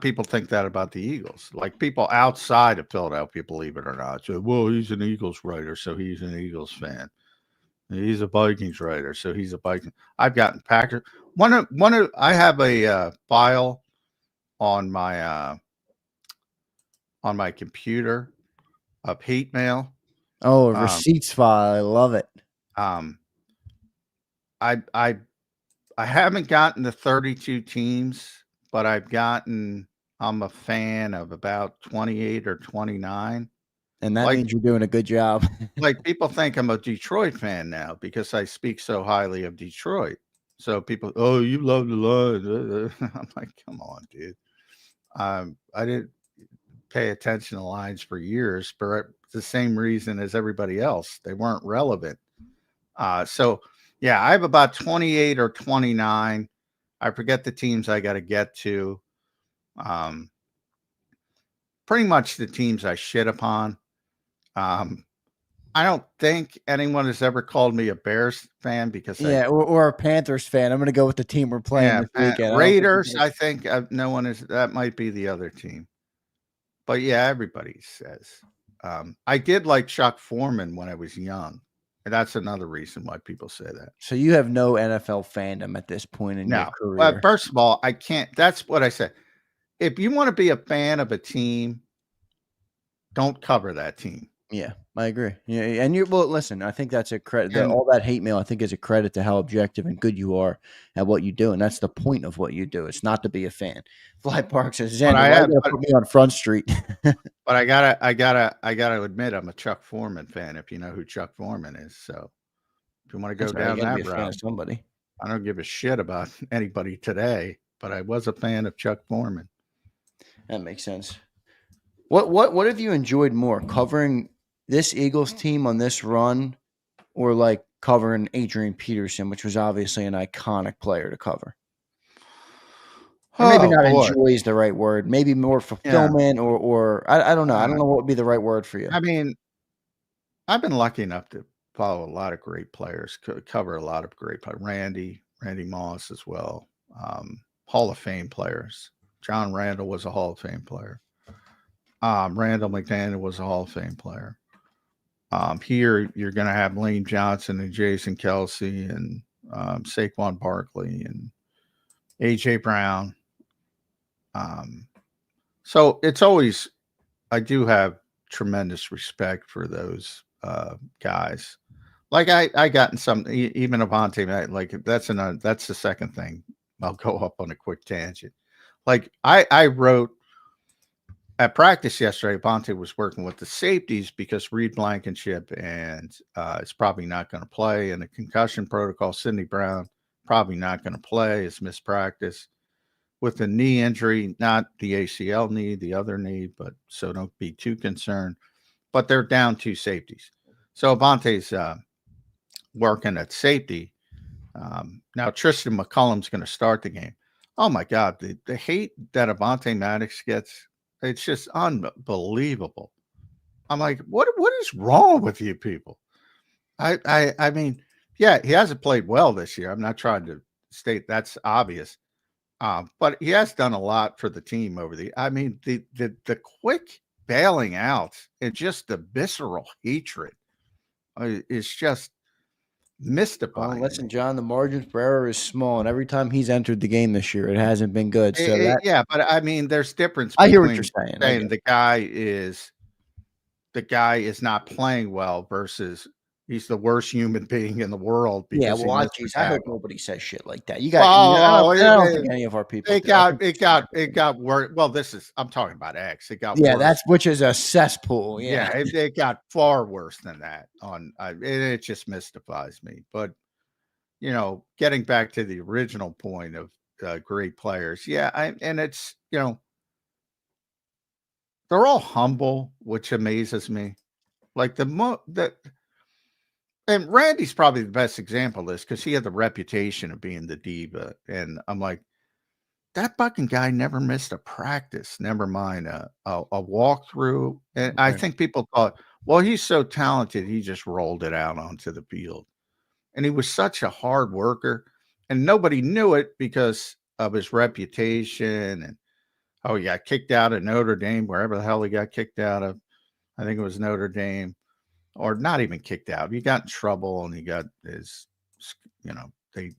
people think that about the Eagles. Like people outside of Philadelphia, believe it or not, say, "Well, he's an Eagles writer, so he's an Eagles fan. He's a Vikings writer, so he's a Viking." I've gotten Packers. I have a file on my computer of hate mail. Oh, a receipts file. I love it. I haven't gotten the 32 teams, but I'm a fan of about 28 or 29. And that means you're doing a good job. Like people think I'm a Detroit fan now because I speak so highly of Detroit. So people, oh, you love the Lions. I'm like, come on, dude. I didn't pay attention to Lions for years for the same reason as everybody else. They weren't relevant. So yeah, I have about 28 or 29. I forget the teams I got to get to. Pretty much the teams I shit upon. I don't think anyone has ever called me a Bears fan because or a Panthers fan. I'm going to go with the team we're playing this weekend. Raiders. I think no one is. That might be the other team. But yeah, everybody says. I did like Chuck Foreman when I was young. And that's another reason why people say that. So you have no NFL fandom at this point in your career. Well, first of all, I can't. That's what I said. If you want to be a fan of a team, don't cover that team. Yeah, I agree. Yeah, and listen, I think that's a credit. All that hate mail, I think, is a credit to how objective and good you are at what you do, and that's the point of what you do. It's not to be a fan. Fly Park says, "Zander, put me on Front Street." But I gotta admit, I'm a Chuck Foreman fan. If you know who Chuck Foreman is, so if you want to go down that route, somebody. I don't give a shit about anybody today, but I was a fan of Chuck Foreman. That makes sense. What have you enjoyed more, covering this Eagles team on this run, or like covering Adrian Peterson, which was obviously an iconic player to cover? Or maybe not enjoy is the right word. Maybe more fulfillment, or I don't know. I don't know what would be the right word for you. I mean, I've been lucky enough to follow a lot of great players, cover a lot of great players. Randy Moss as well. Hall of Fame players. John Randall was a Hall of Fame player. Randall McDaniel was a Hall of Fame player. Here you're going to have Lane Johnson and Jason Kelsey and Saquon Barkley and AJ Brown. So it's always, I do have tremendous respect for those guys. Like I gotten some, even Avante, like that's the second thing. I'll go up on a quick tangent. Like I wrote at practice yesterday, Avante was working with the safeties because Reed Blankenship and is probably not going to play in the concussion protocol. Sidney Brown probably not going to play. It's missed practice with the knee injury, not the ACL knee, the other knee, but so don't be too concerned. But they're down two safeties. So Avante's working at safety. Now Tristan McCullum's going to start the game. Oh my God, the hate that Avante Maddox gets, it's just unbelievable. I'm like, what is wrong with you people? I mean, yeah, he hasn't played well this year. I'm not trying to state that's obvious. But he has done a lot for the team over the quick bailing out and just the visceral hatred is just mystifying. Well, listen, John, the margin for error is small, and every time he's entered the game this year, it hasn't been good. So yeah, but I mean, there's difference. I hear what you're saying. The guy is not playing well versus he's the worst human being in the world Yeah, because he well, missed the geez, I hope tackle. nobody says shit like that. You got, Oh, I don't think any of our people it do. I think got worse. Well, I'm talking about X. It got yeah, worse. which is a cesspool. Yeah, Yeah. it got far worse than that. It just mystifies me. But getting back to the original point of great players, yeah, and it's they're all humble, which amazes me. Like and Randy's probably the best example of this because he had the reputation of being the diva, and I'm like, that fucking guy never missed a practice. Never mind a walkthrough. And I Right. think people thought, well, he's so talented, he just rolled it out onto the field. And he was such a hard worker, and nobody knew it because of his reputation. And he got kicked out of Notre Dame, wherever the hell he got kicked out of. I think it was Notre Dame, or not even kicked out. He got in trouble, and he got his,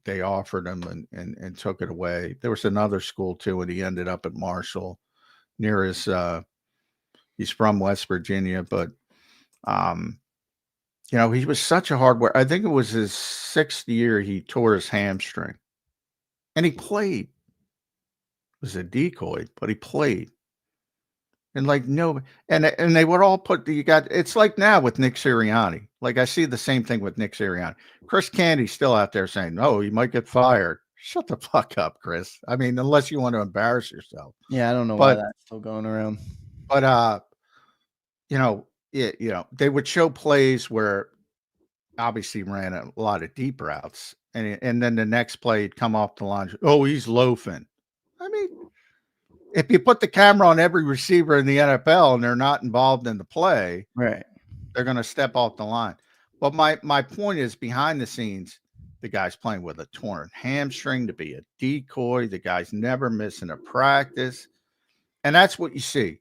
they offered him and took it away. There was another school too, and he ended up at Marshall near his. He's from West Virginia, but he was such a hard worker. I think it was his 6th year he tore his hamstring, and he played. It was a decoy, but he played. And no, and they would all put it's like now with Nick Sirianni. Like I see the same thing with Nick Sirianni. Chris Candy's still out there saying, "No, he might get fired." Shut the fuck up, Chris. I mean, unless you want to embarrass yourself. Yeah, I don't know why that's still going around. But they would show plays where obviously ran a lot of deep routes, and then the next play he'd come off the line. Oh, he's loafing. I mean, if you put the camera on every receiver in the NFL and they're not involved in the play, right, they're going to step off the line. But my point is, behind the scenes, the guy's playing with a torn hamstring to be a decoy. The guy's never missing a practice. And that's what you see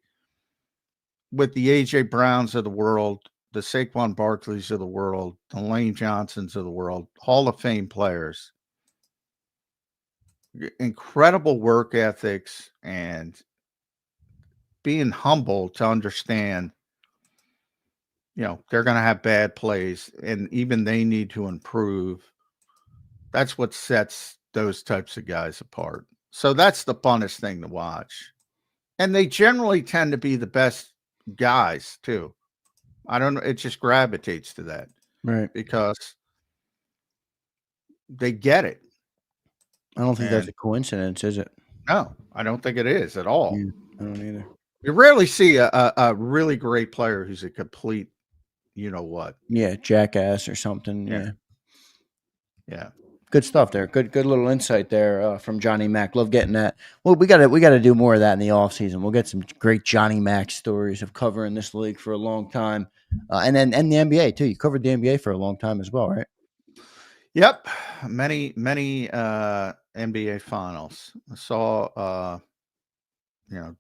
with the A.J. Browns of the world, the Saquon Barkleys of the world, the Lane Johnsons of the world, Hall of Fame players. Incredible work ethics and being humble to understand, they're going to have bad plays and even they need to improve. That's what sets those types of guys apart. So that's the funnest thing to watch. And they generally tend to be the best guys too. I don't know. It just gravitates to that. Right. Because they get it. I don't think that's a coincidence, is it? No, I don't think it is at all. Yeah, I don't either. You rarely see a really great player who's a complete, Yeah, jackass or something. Yeah. Yeah. Good stuff there. Good little insight there from Johnny Mac. Love getting that. Well, we got to do more of that in the off season. We'll get some great Johnny Mac stories of covering this league for a long time, and the NBA too. You covered the NBA for a long time as well, right? Yep, many NBA finals. I saw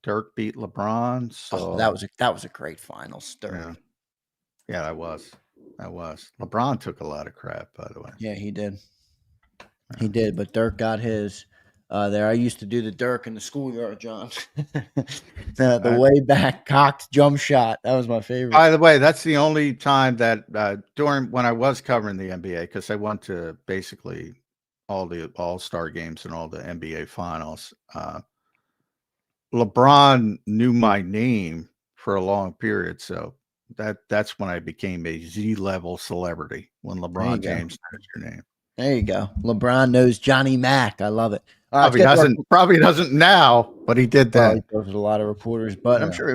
Dirk beat LeBron. So that was a great finals, Dirk. Yeah, that was. LeBron took a lot of crap, by the way. Yeah, he did. He did, but Dirk got his. There, I used to do the Dirk in the schoolyard, John. the way back cocked jump shot. That was my favorite. By the way, that's the only time that during when I was covering the NBA, because I went to basically all the All-Star games and all the NBA finals. LeBron knew my name for a long period, so that's when I became a Z-level celebrity. When LeBron James knows your name. There you go. LeBron knows Johnny Mac. I love it. Probably doesn't now, but he did then. He goes with a lot of reporters, but I'm sure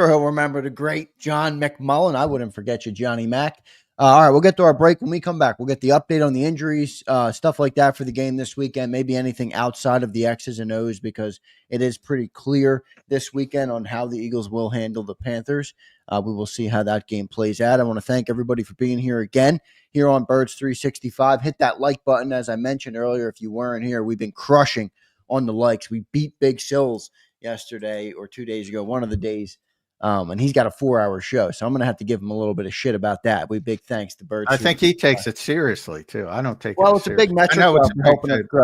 he'll remember the great John McMullen. I wouldn't forget you, Johnny Mac. All right, we'll get to our break. When we come back, we'll get the update on the injuries, stuff like that for the game this weekend, maybe anything outside of the X's and O's, because it is pretty clear this weekend on how the Eagles will handle the Panthers. We will see how that game plays out. I want to thank everybody for being here again here on Birds 365. Hit that like button. As I mentioned earlier, if you weren't here, we've been crushing on the likes. We beat Big Sills yesterday or 2 days ago, one of the days. And he's got a 4-hour show, so I'm going to have to give him a little bit of shit about that. Big thanks to Birds. I think he takes it seriously too. I don't take it. Well, it's a big metric.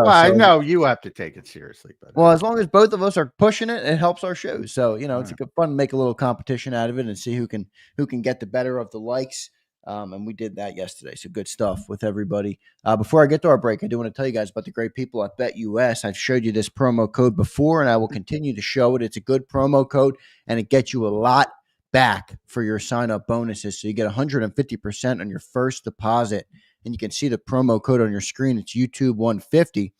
I know you have to take it seriously, but as long as both of us are pushing it, it helps our shows. So it's fun to make a little competition out of it and see who can get the better of the likes. And we did that yesterday. So good stuff with everybody. Before I get to our break, I do want to tell you guys about the great people at BetUS. I've showed you this promo code before, and I will continue to show it. It's a good promo code, and it gets you a lot back for your sign-up bonuses. So you get 150% on your first deposit, and you can see the promo code on your screen. It's YouTube 150.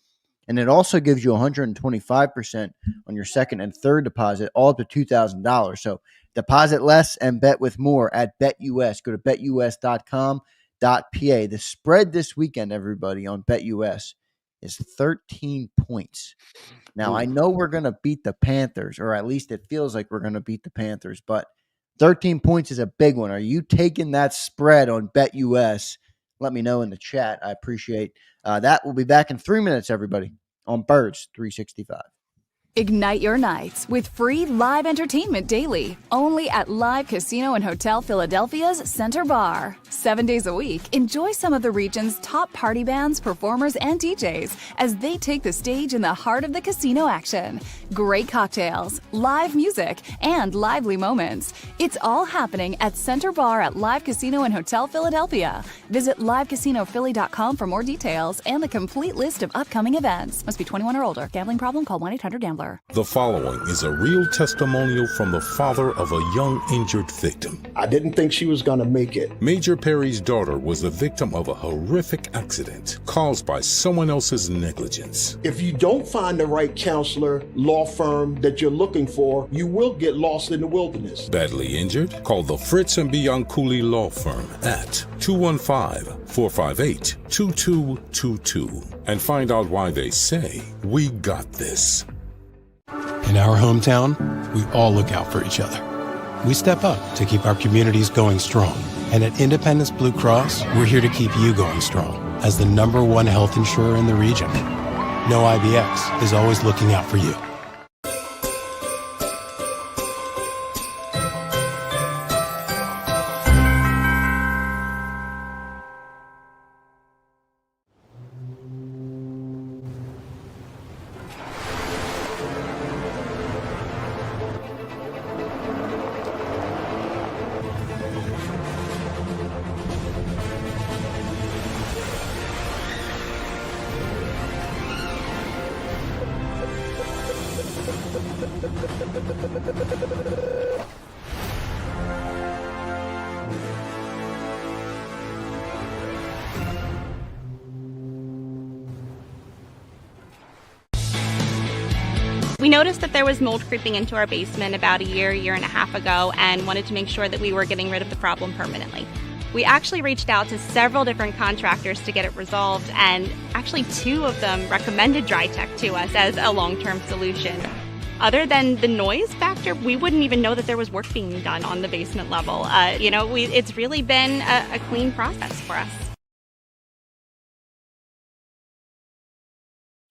And it also gives you 125% on your second and third deposit, all up to $2,000. So deposit less and bet with more at BetUS. Go to betus.com.pa. The spread this weekend, everybody, on BetUS is 13 points. Now, I know we're going to beat the Panthers, or at least it feels like we're going to beat the Panthers, but 13 points is a big one. Are you taking that spread on BetUS? Let me know in the chat. I appreciate that. We'll be back in 3 minutes, everybody, on Birds 365. Ignite your nights with free live entertainment daily, only at Live Casino and Hotel Philadelphia's Center Bar. 7 days a week, enjoy some of the region's top party bands, performers, and DJs as they take the stage in the heart of the casino action. Great cocktails, live music, and lively moments. It's all happening at Center Bar at Live Casino and Hotel Philadelphia. Visit livecasinophilly.com for more details and the complete list of upcoming events. Must be 21 or older. Gambling problem? Call 1-800-GAMBLER. The following is a real testimonial from the father of a young injured victim. I didn't think she was going to make it. Major Perry's daughter was the victim of a horrific accident caused by someone else's negligence. If you don't find the right counselor, law firm that you're looking for, you will get lost in the wilderness. Badly injured? Call the Fritz and Bianculli Law Firm at 215-458-2222 and find out why they say, "We got this." In our hometown, we all look out for each other. We step up to keep our communities going strong. And at Independence Blue Cross, we're here to keep you going strong as the #1 health insurer in the region. No IBX is always looking out for you. We noticed that there was mold creeping into our basement about a year and a half ago, and wanted to make sure that we were getting rid of the problem permanently. We actually reached out to several different contractors to get it resolved, and actually 2 of them recommended DryTech to us as a long-term solution. Other than the noise factor, we wouldn't even know that there was work being done on the basement level. It's really been a clean process for us.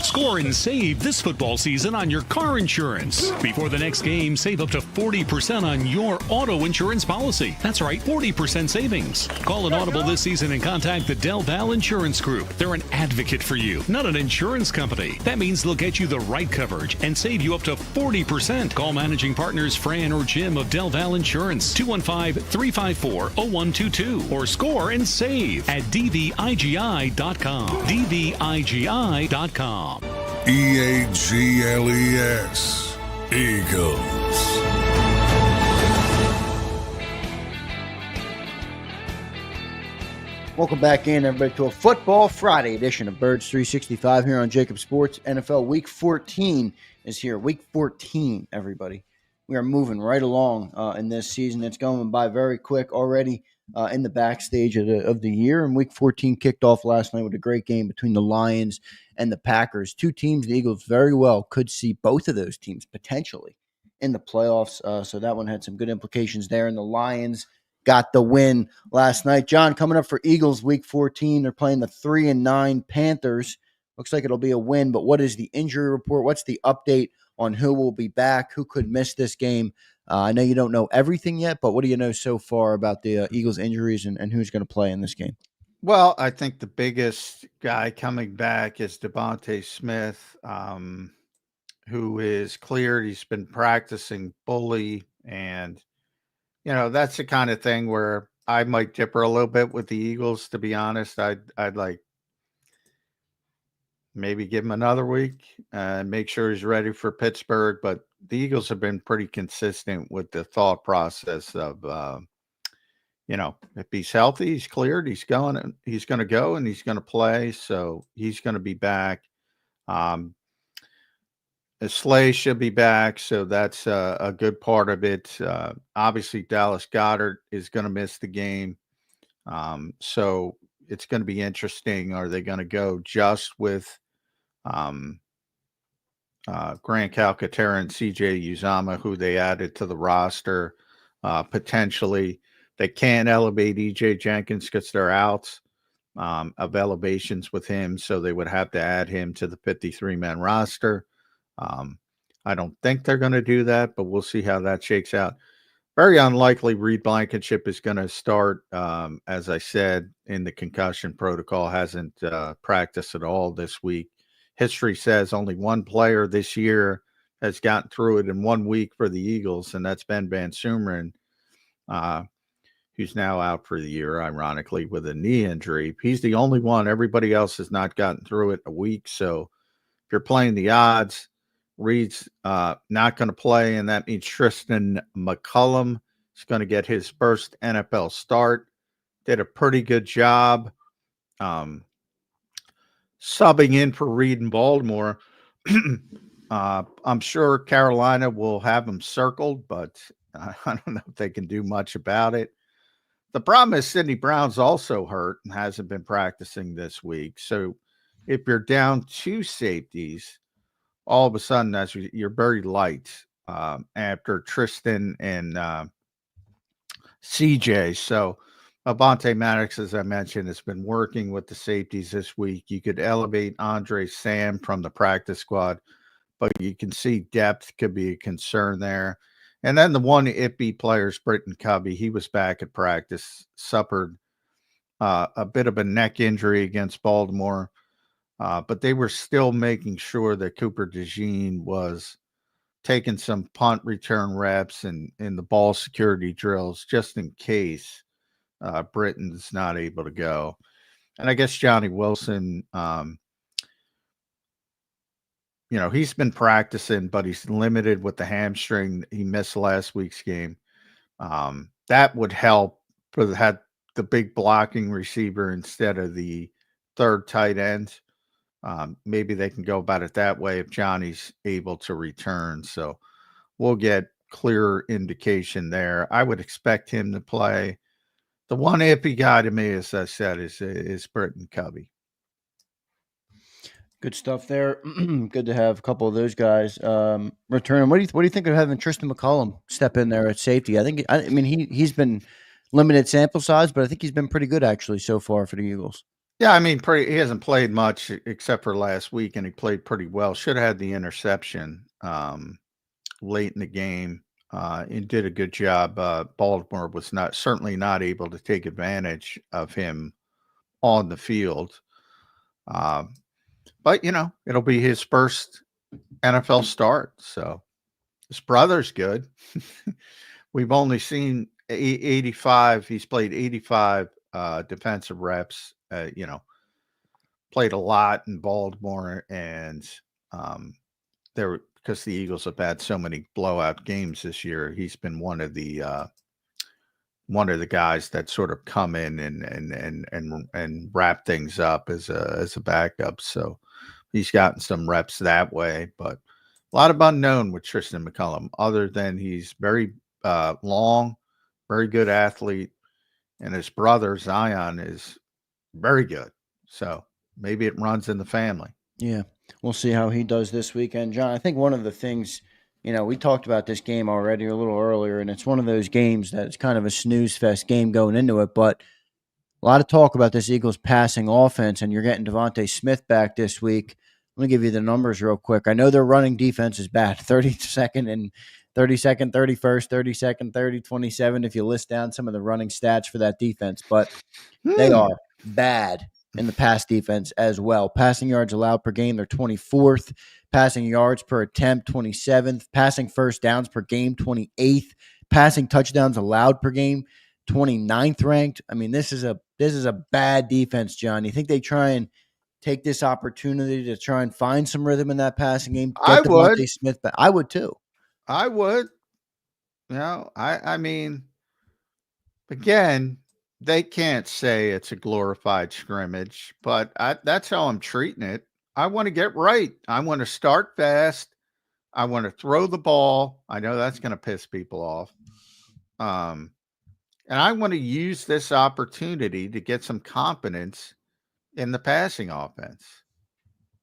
Score and save this football season on your car insurance. Before the next game, save up to 40% on your auto insurance policy. That's right, 40% savings. Call an audible this season and contact the Del Val Insurance Group. They're an advocate for you, not an insurance company. That means they'll get you the right coverage and save you up to 40%. Call managing partners Fran or Jim of Del Val Insurance, 215-354-0122, or score and save at dvigi.com. dvigi.com. EAGLES, Eagles. Welcome back in, everybody, to a Football Friday edition of Birds 365 here on JAKIB Sports. NFL Week 14 is here. Week 14, everybody. We are moving right along in this season. It's going by very quick already in the backstage of the year. And Week 14 kicked off last night with a great game between the Lions and the Packers. 2 teams the Eagles very well could see both of those teams potentially in the playoffs. So that one had some good implications there. And the Lions got the win last night. John, coming up for Eagles Week 14, they're playing the 3-9 Panthers. Looks like it'll be a win, but what is the injury report? What's the update on who will be back, who could miss this game? I know you don't know everything yet, but what do you know so far about the Eagles injuries and who's going to play in this game? Well, I think the biggest guy coming back is Devontae Smith, who is cleared. He's been practicing fully, and that's the kind of thing where I might differ a little bit with the Eagles, to be honest. I'd like maybe give him another week and make sure he's ready for Pittsburgh. But the Eagles have been pretty consistent with the thought process of, if he's healthy, he's cleared, he's going to go and he's going to play. So he's going to be back. Slay should be back, so that's a good part of it. Obviously, Dallas Goedert is going to miss the game, so it's going to be interesting. Are they going to go just with Grant Calcaterra and CJ Uzama, who they added to the roster? Potentially, they can't elevate EJ Jenkins because they're out of elevations with him, so they would have to add him to the 53-man roster. I don't think they're going to do that, but we'll see how that shakes out. Very unlikely Reed Blankenship is going to start. As I said, in the concussion protocol, hasn't practiced at all this week. History says only one player this year has gotten through it in 1 week for the Eagles, and that's Ben Van Sumeren, who's now out for the year, ironically, with a knee injury. He's the only one. Everybody else has not gotten through it in a week. So if you're playing the odds, Reed's not going to play, and that means Tristan McCullum is going to get his first NFL start. Did a pretty good job subbing in for Reed in Baltimore. I'm sure Carolina will have him circled, but I don't know if they can do much about it. The problem is Sidney Brown's also hurt and hasn't been practicing this week. So if you're down 2 safeties, all of a sudden you're very light after Tristan and CJ. So Avonte Maddox, as I mentioned, has been working with the safeties this week. You could elevate Andre Sam from the practice squad, but you can see depth could be a concern there. And then the one iffy player is Britton Covey. He was back at practice, suffered a bit of a neck injury against Baltimore. But they were still making sure that Cooper DeJean was taking some punt return reps and in the ball security drills just in case Britton's not able to go. And I guess Johnny Wilson, he's been practicing, but he's limited with the hamstring. He missed last week's game. That would help for had the big blocking receiver instead of the third tight end. Maybe they can go about it that way if Johnny's able to return. So we'll get clearer indication there. I would expect him to play. The one iffy guy to me, as I said, is Britton Covey. Good stuff there. Good to have a couple of those guys return. What do you think of having Tristan McCullum step in there at safety? I mean he's been limited sample size, but I think he's been pretty good actually so far for the Eagles. Yeah, I mean, he hasn't played much except for last week, and he played pretty well. Should have had the interception late in the game. He did a good job. Baltimore was certainly not able to take advantage of him on the field. But, it'll be his first NFL start. So his brother's good. We've only seen 85. He's played 85 defensive reps. Played a lot in Baltimore, and because the Eagles have had so many blowout games this year, he's been one of the guys that sort of come in and wrap things up as a backup. So he's gotten some reps that way, but a lot of unknown with Tristan McCullum, other than he's very long, very good athlete, and his brother Zion is very good. So maybe it runs in the family. Yeah. We'll see how he does this weekend. John, I think one of the things, we talked about this game already a little earlier, and it's one of those games that's kind of a snooze fest game going into it, but a lot of talk about this Eagles passing offense, and you're getting Devontae Smith back this week. Let me give you the numbers real quick. I know their running defense is bad, 32nd and 32nd, 31st, 32nd, 30, 27, if you list down some of the running stats for that defense, but they are bad in the pass defense as well. Passing yards allowed per game, they're 24th. Passing yards per attempt, 27th. Passing first downs per game, 28th. Passing touchdowns allowed per game, 29th ranked. I mean, this is a bad defense, John. You think they try and take this opportunity to try and find some rhythm in that passing game? I would. Devontae Smith back. I would too. I would. I mean, again, they can't say it's a glorified scrimmage, but that's how I'm treating it. I want to get right. I want to start fast. I want to throw the ball. I know that's going to piss people off. And I want to use this opportunity to get some confidence in the passing offense.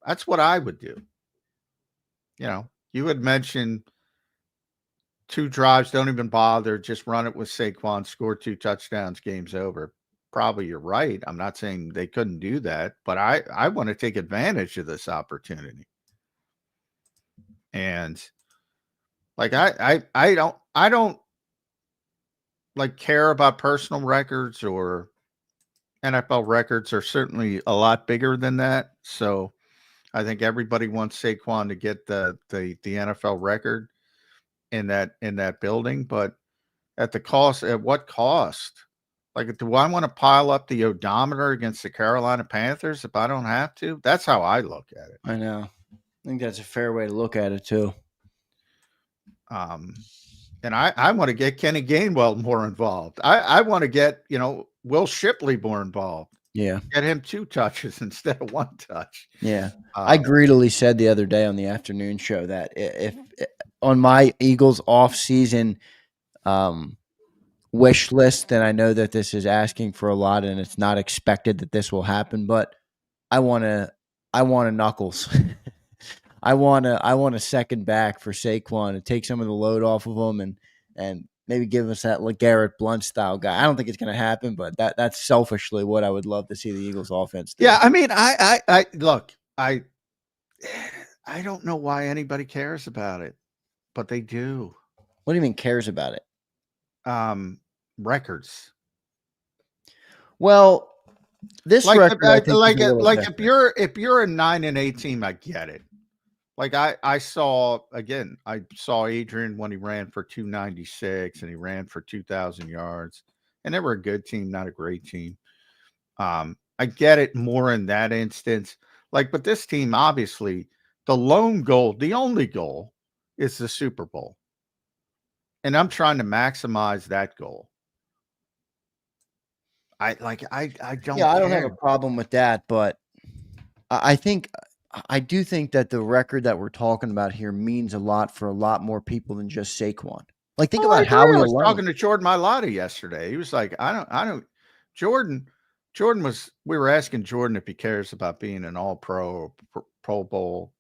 That's what I would do. You had mentioned 2 drives, don't even bother, just run it with Saquon, score 2 touchdowns, game's over. Probably you're right. I'm not saying they couldn't do that, but I want to take advantage of this opportunity. And like I don't like care about personal records, or NFL records are certainly a lot bigger than that. So I think everybody wants Saquon to get the NFL record in that building, but at what cost? Like, do I want to pile up the odometer against the Carolina Panthers if I don't have to? That's how I look at it. I know. I think that's a fair way to look at it too. And I want to get Kenny Gainwell more involved. I want to get, Will Shipley more involved. Yeah. Get him 2 touches instead of 1 touch. Yeah. I greedily said the other day on the afternoon show that if on my Eagles off-season wish list, then I know that this is asking for a lot and it's not expected that this will happen, but I want to Knuckles. I want a second back for Saquon to take some of the load off of him and maybe give us that LeGarrette Blount style guy. I don't think it's going to happen, but that's selfishly what I would love to see the Eagles offense do. Yeah, I mean, I look, I don't know why anybody cares about it, but they do. What do you mean cares about it? Records. Well, this record, if you're a 9-8 team, I get it. Like I saw Adrian when he ran for 296 and he ran for 2,000 yards, and they were a good team, not a great team. I get it more in that instance. But this team, obviously, the only goal is the Super Bowl. And I'm trying to maximize that goal. I don't have a problem with that, but I do think that the record that we're talking about here means a lot for a lot more people than just Saquon. Like, think about how I was talking to Jordan Mailata yesterday. He was like, Jordan was, we were asking Jordan if he cares about being an all-pro or Pro Bowl.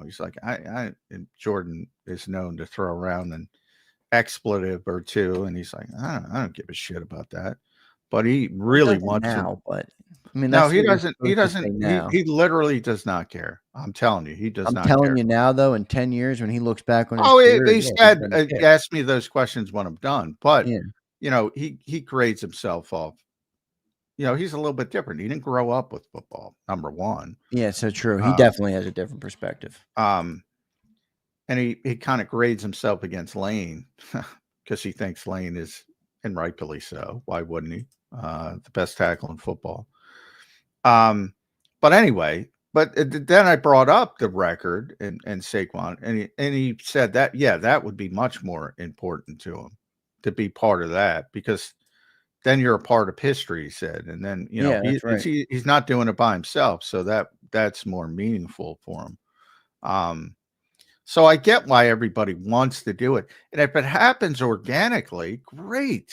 He's like, and Jordan is known to throw around an expletive or 2. And he's like, I don't give a shit about that. But he really wants now, but I mean, no, he doesn't. He literally does not care. I'm telling you, he does not care. I'm telling you now, though, in 10 years when he looks back on his career, he said, ask me those questions when I'm done. But, he grades himself off. He's a little bit different. He didn't grow up with football, number one. Yeah, so true. He definitely has a different perspective. And he kind of grades himself against Lane because he thinks Lane is, and rightfully so. Why wouldn't he? The best tackle in football. But anyway, then I brought up the record and Saquon, and he said that, that would be much more important to him to be part of that, because then you're a part of history, he said. And then, he's not doing it by himself. So that's more meaningful for him. So I get why everybody wants to do it. And if it happens organically, great.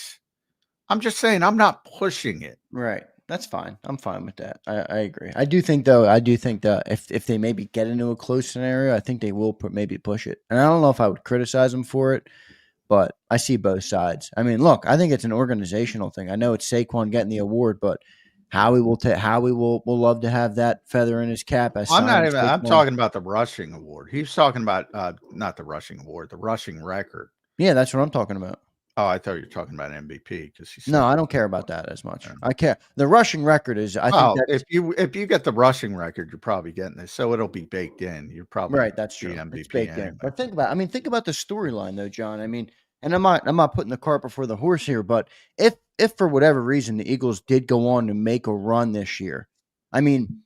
I'm just saying, I'm not pushing it. Right. That's fine. I'm fine with that. I agree. I do think that if they maybe get into a close scenario, I think they will maybe push it. And I don't know if I would criticize them for it, but I see both sides. I mean, look, I think it's an organizational thing. I know it's Saquon getting the award, but Howie will love to have that feather in his cap. I'm talking about the rushing award. He's talking about not the rushing award, the rushing record. Yeah, that's what I'm talking about. Oh, I thought you were talking about MVP No, I don't care about that as much. I care. The rushing record is. If you get the rushing record, you're probably getting this, so it'll be baked in. You're probably right. That's true. MVP it's baked anyway. in. But think about the storyline, though, John. I mean, and I'm not putting the cart before the horse here, but if for whatever reason the Eagles did go on to make a run this year, I mean,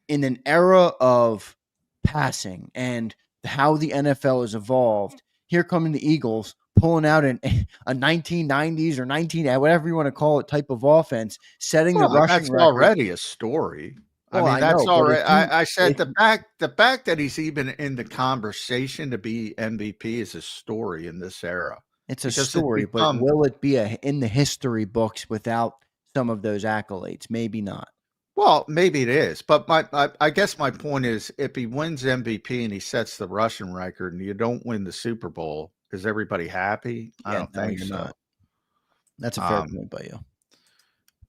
in an era of passing and how the NFL has evolved, here coming the Eagles pulling out a 1990s or whatever you want to call it type of offense, setting the rushing that's record. already a story. Well, I mean, that's know, already. but if you- I said if- the fact that he's even in the conversation to be MVP is a story in this era. It's a Because it's story, but become- will it be in the history books without some of those accolades? Maybe not. Well, maybe it is, but I guess my point is, if he wins MVP and he sets the rushing record, and you don't win the Super Bowl, is everybody happy? I Yeah, don't no, think you're so. not. That's a fair point by you.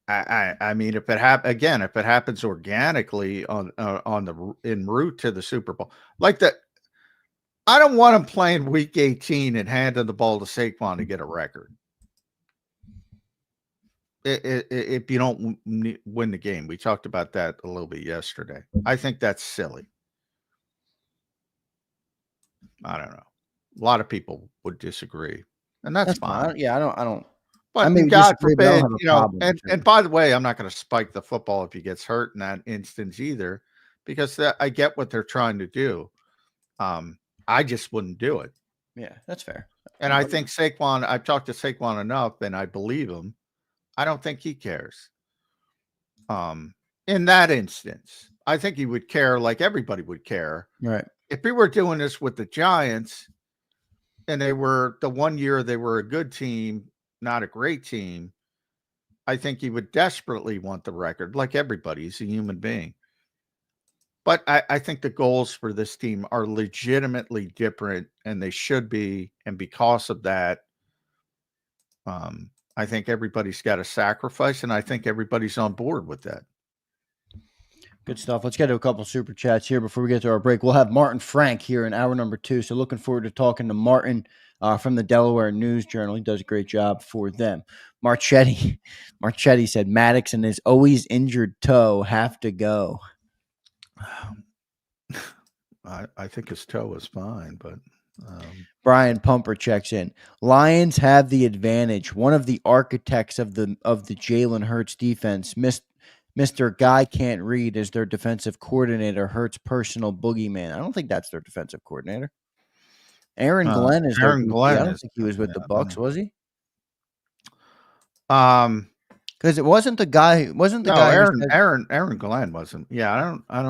I mean, if it happens organically en route to the Super Bowl, like that, I don't want him playing Week 18 and handing the ball to Saquon to get a record. If you don't win the game, we talked about that a little bit yesterday. I think that's silly. I don't know. A lot of people would disagree, and that's fine. Yeah, I don't. But maybe God disagree, but I forbid, don't have a problem. and by the way, I'm not going to spike the football if he gets hurt in that instance either, because I get what they're trying to do. I just wouldn't do it. Yeah, that's fair. And I think Saquon, I've talked to Saquon enough, and I believe him. I don't think he cares. In that instance, I think he would care like everybody would care. Right. If we were doing this with the Giants, and they were the one year they were a good team, not a great team, I think he would desperately want the record, like everybody. He's a human being. But I think the goals for this team are legitimately different, and they should be. And because of that, I think everybody's got to sacrifice, and I think everybody's on board with that. Good stuff. Let's get to a couple super chats here before we get to our break. We'll have Martin Frank here in hour number 2. So looking forward to talking to Martin from the Delaware News Journal. He does a great job for them. Marchetti said Maddox and his always injured toe have to go. I think his toe was fine, but Brian Pumper checks in. Lions have the advantage. One of the architects of the Jalen Hurts defense, Mr. Guy Can't Read, is their defensive coordinator. Hurts' personal boogeyman. I don't think that's their defensive coordinator. Aaron Glenn is Aaron Glenn. I don't think he was with the Bucs, was he? Because it wasn't the guy. Aaron Glenn wasn't. Yeah, I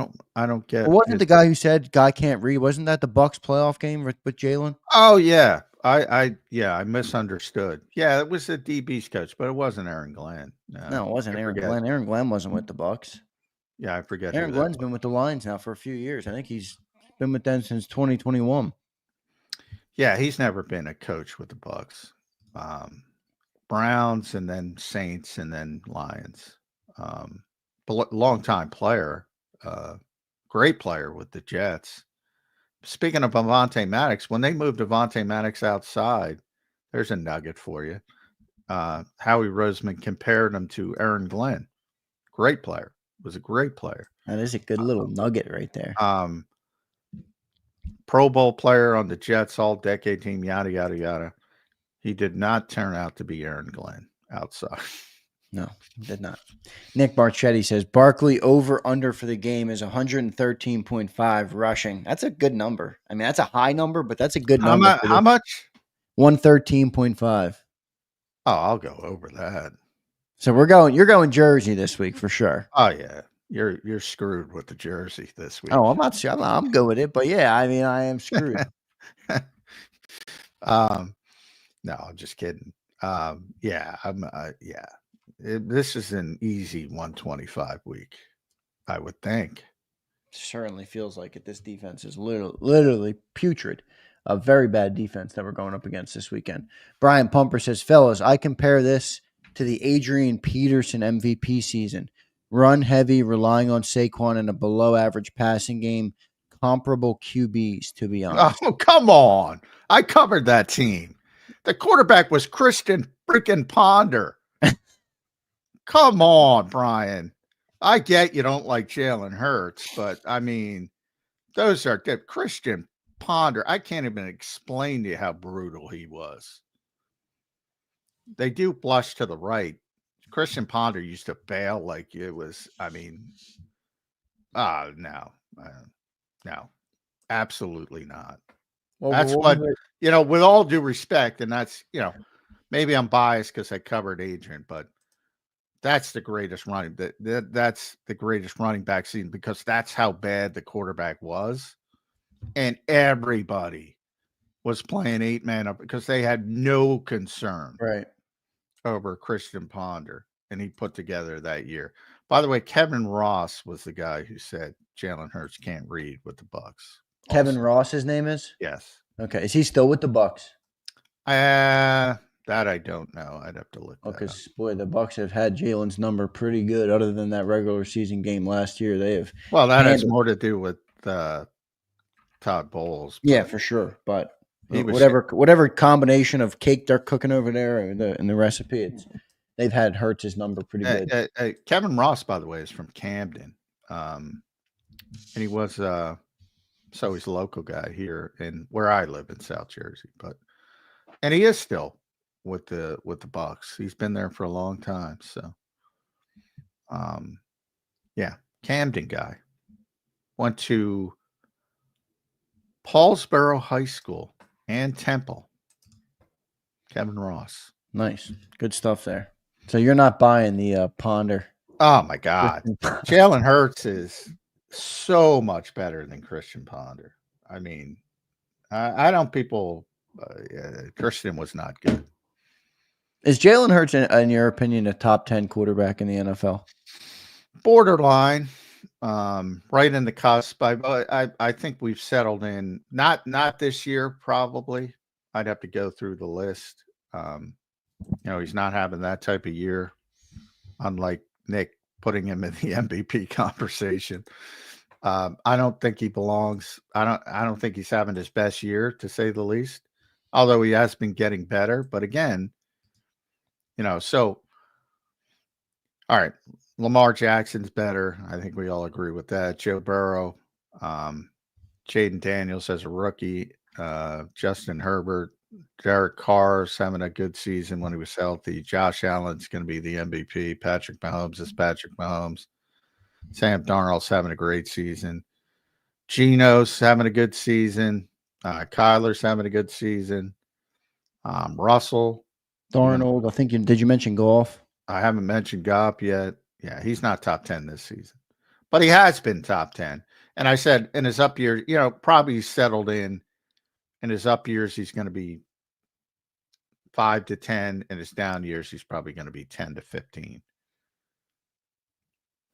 don't get. It wasn't the guy who said Guy Can't Read. Wasn't that the Bucs playoff game with Jalen? Oh yeah, I misunderstood. Yeah, it was the DB's coach, but it wasn't Aaron Glenn. No, it wasn't Aaron Glenn. Aaron Glenn wasn't with the Bucs. Yeah, I forget. Aaron Glenn's been with the Lions now for a few years. I think he's been with them since 2021. Yeah, he's never been a coach with the Bucs. Browns and then Saints and then Lions. Long time player, great player with the Jets. Speaking of Avonte Maddox, when they moved Avonte Maddox outside, there's a nugget for you. Howie Roseman compared him to Aaron Glenn. Great player. Was a great player. That is a good little nugget right there. Pro Bowl player on the Jets, all decade team, yada, yada, yada. He did not turn out to be Aaron Glenn outside. No, did not. Nick Marchetti says Barkley over under for the game is 113.5 rushing. That's a good number. I mean, that's a high number, but that's a good number. How much? 113.5. Oh, I'll go over that. So you're going Jersey this week for sure. Oh yeah. You're screwed with the jersey this week. Oh, I'm not sure. I'm good with it, but yeah, I mean, I am screwed. No, I'm just kidding. This is an easy 125 week, I would think. Certainly feels like it. This defense is literally putrid. A very bad defense that we're going up against this weekend. Brian Pumper says, fellas, I compare this to the Adrian Peterson MVP season. Run heavy, relying on Saquon and a below average passing game. Comparable QBs, to be honest. Oh, come on. I covered that team. The quarterback was Christian freaking Ponder. Come on, Brian. I get you don't like Jalen Hurts, but I mean, those are good. Christian Ponder. I can't even explain to you how brutal he was. they do blush to the right. Christian Ponder used to bail like it was, no, no, absolutely not. Well, That's what, with all due respect, and that's, maybe I'm biased because I covered Adrian, but that's the greatest that's the greatest running back season because that's how bad the quarterback was. And everybody was playing 8-man up because they had no concern over Christian Ponder. And he put together that year. By the way, Kevin Ross was the guy who said Jalen Hurts can't read with the Bucks. Kevin Ross, his name is? Yes. Okay. Is he still with the Bucks? That I don't know. I'd have to look. Because boy, the Bucks have had Jalen's number pretty good. Other than that regular season game last year, they have. Well, that has more to do with Todd Bowles. Yeah, for sure. But whatever combination of cake they're cooking over there in the recipe, they've had Hurts' number pretty good. Kevin Ross, by the way, is from Camden, and he was so he's a local guy here in where I live in South Jersey, and he is still with the Bucks. He's been there for a long time. So, Camden guy. Went to Paulsboro High School and Temple. Kevin Ross. Nice. Good stuff there. So you're not buying the Ponder. Oh, my God. Jalen Hurts is so much better than Christian Ponder. I mean, I don't Christian was not good. Is Jalen Hurts, in your opinion, a top 10 quarterback in the NFL? Borderline, right in the cusp. I think we've settled in. Not this year, probably. I'd have to go through the list. He's not having that type of year, unlike Nick putting him in the MVP conversation. I don't think he belongs. I don't think he's having his best year, to say the least. Although he has been getting better, but again, so all right, Lamar Jackson's better. I think we all agree with that. Joe Burrow, Jaden Daniels as a rookie, Justin Herbert, Derek Carr's having a good season when he was healthy. Josh Allen's going to be the MVP. Patrick Mahomes is Patrick Mahomes. Sam Darnold's having a great season. Geno's having a good season. Kyler's having a good season. Russell. Darnold, I think did you mention Goff? I haven't mentioned Goff yet. Yeah, he's not top 10 this season. But he has been top 10. And I said in his up year, probably settled in. In his up years, he's going to be 5 to 10. In his down years, he's probably going to be 10 to 15.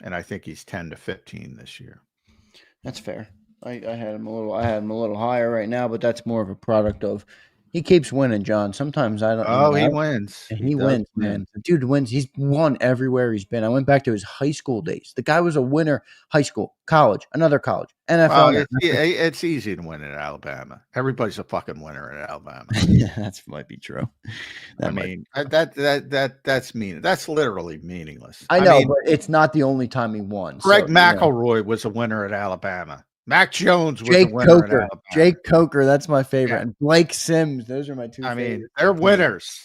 And I think he's 10 to 15 this year. That's fair. I had him a little higher right now, but that's more of a product of he keeps winning, John. Sometimes I don't. Oh, he wins. He wins, man. The dude wins. He's won everywhere he's been. I went back to his high school days. The guy was a winner. High school, college, another college, NFL. Well, it's easy to win in Alabama. Everybody's a fucking winner in Alabama. Yeah, that might be true. That's mean. That's literally meaningless. I know, but it's not the only time he won. Greg McElroy was a winner at Alabama. Mac Jones was a winner at Alabama. Jake Coker, that's my favorite. Yeah. And Blake Sims, those are my two favorites. I mean, they're winners.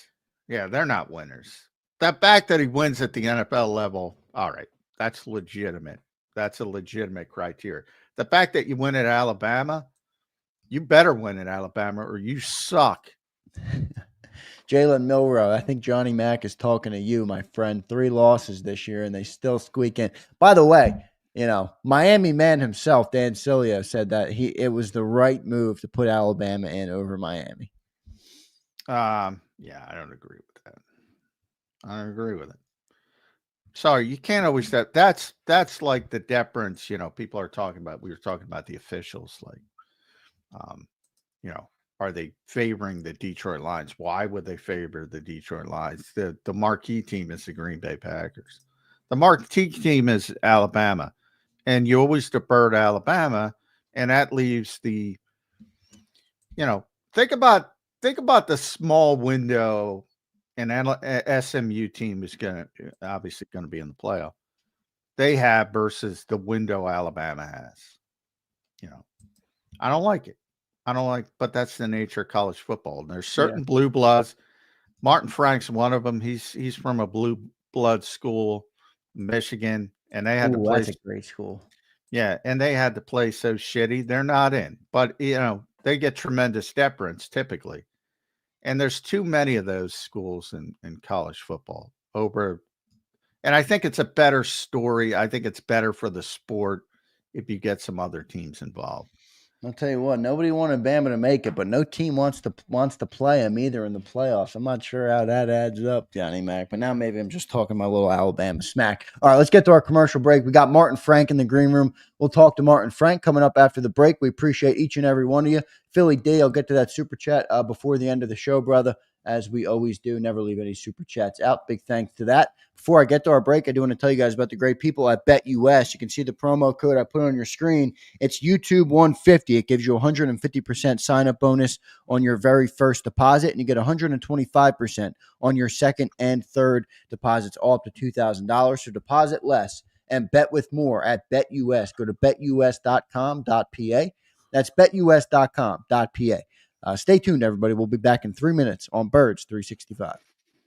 Yeah, they're not winners. The fact that he wins at the NFL level, all right, that's legitimate. That's a legitimate criteria. The fact that you win at Alabama, you better win at Alabama or you suck. Jalen Milroe, I think Johnny Mack is talking to you, my friend. 3 losses this year, and they still squeak in. By the way, Miami man himself, Dan Cilio, said that it was the right move to put Alabama in over Miami. Yeah, I don't agree with that. I don't agree with it. Sorry, you can't always that's like the deference, people are talking about. We were talking about the officials, like, are they favoring the Detroit Lions? Why would they favor the Detroit Lions? The marquee team is the Green Bay Packers. The marquee team is Alabama. And you always defer to Alabama, and that leaves the, think about the small window an SMU team is obviously going to be in the playoff. They have versus the window Alabama has. I don't like it. But that's the nature of college football. And there's certain blue bloods Martin Frank's one of them. He's from a blue blood school, Michigan, and they had to play. That's a great school. Yeah, and they had to play so shitty. They're not in, but they get tremendous deference typically. And there's too many of those schools in college football over. And I think it's a better story. I think it's better for the sport if you get some other teams involved. I'll tell you what, nobody wanted Bama to make it, but no team wants to play them either in the playoffs. I'm not sure how that adds up, Johnny Mac, but now maybe I'm just talking my little Alabama smack. All right, let's get to our commercial break. We got Martin Frank in the green room. We'll talk to Martin Frank coming up after the break. We appreciate each and every one of you. Philly D, I'll get to that super chat before the end of the show, brother, as we always do. Never leave any super chats out. Big thanks to that. Before I get to our break, I do want to tell you guys about the great people at BetUS. You can see the promo code I put on your screen. It's YouTube 150. It gives you a 150% sign-up bonus on your very first deposit, and you get 125% on your second and third deposits, all up to $2,000. So deposit less and bet with more at BetUS. Go to betus.com.pa. That's betus.com.pa. Stay tuned, everybody. We'll be back in 3 minutes on Birds 365.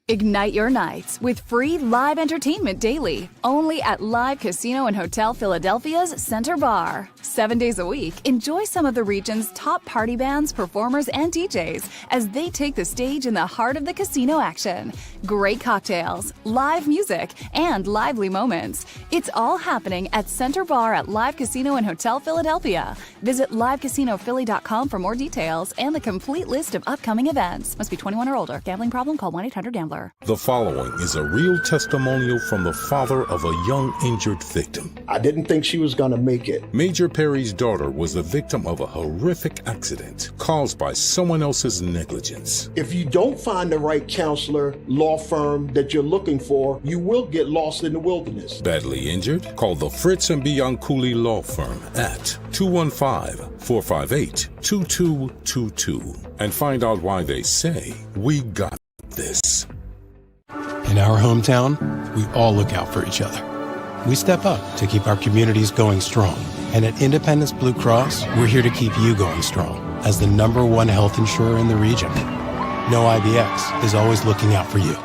Ignite your nights with free live entertainment daily, only at Live Casino and Hotel Philadelphia's Center Bar. 7 days a week, enjoy some of the region's top party bands, performers, and DJs as they take the stage in the heart of the casino action. Great cocktails, live music, and lively moments. It's all happening at Center Bar at Live Casino and Hotel Philadelphia. Visit livecasinophilly.com for more details and the complete list of upcoming events. Must be 21 or older. Gambling problem? Call 1-800-GAMBLER. The following is a real testimonial from the father of a young injured victim. I didn't think she was going to make it. Major Perry's daughter was the victim of a horrific accident caused by someone else's negligence. If you don't find the right counselor, law firm that you're looking for, you will get lost in the wilderness. Badly injured? Call the Fritz and Bianculli Law Firm at 215-458-2222 and find out why they say, "We got this." In our hometown, we all look out for each other. We step up to keep our communities going strong. And at Independence Blue Cross, we're here to keep you going strong as the #1 health insurer in the region. No IBX is always looking out for you.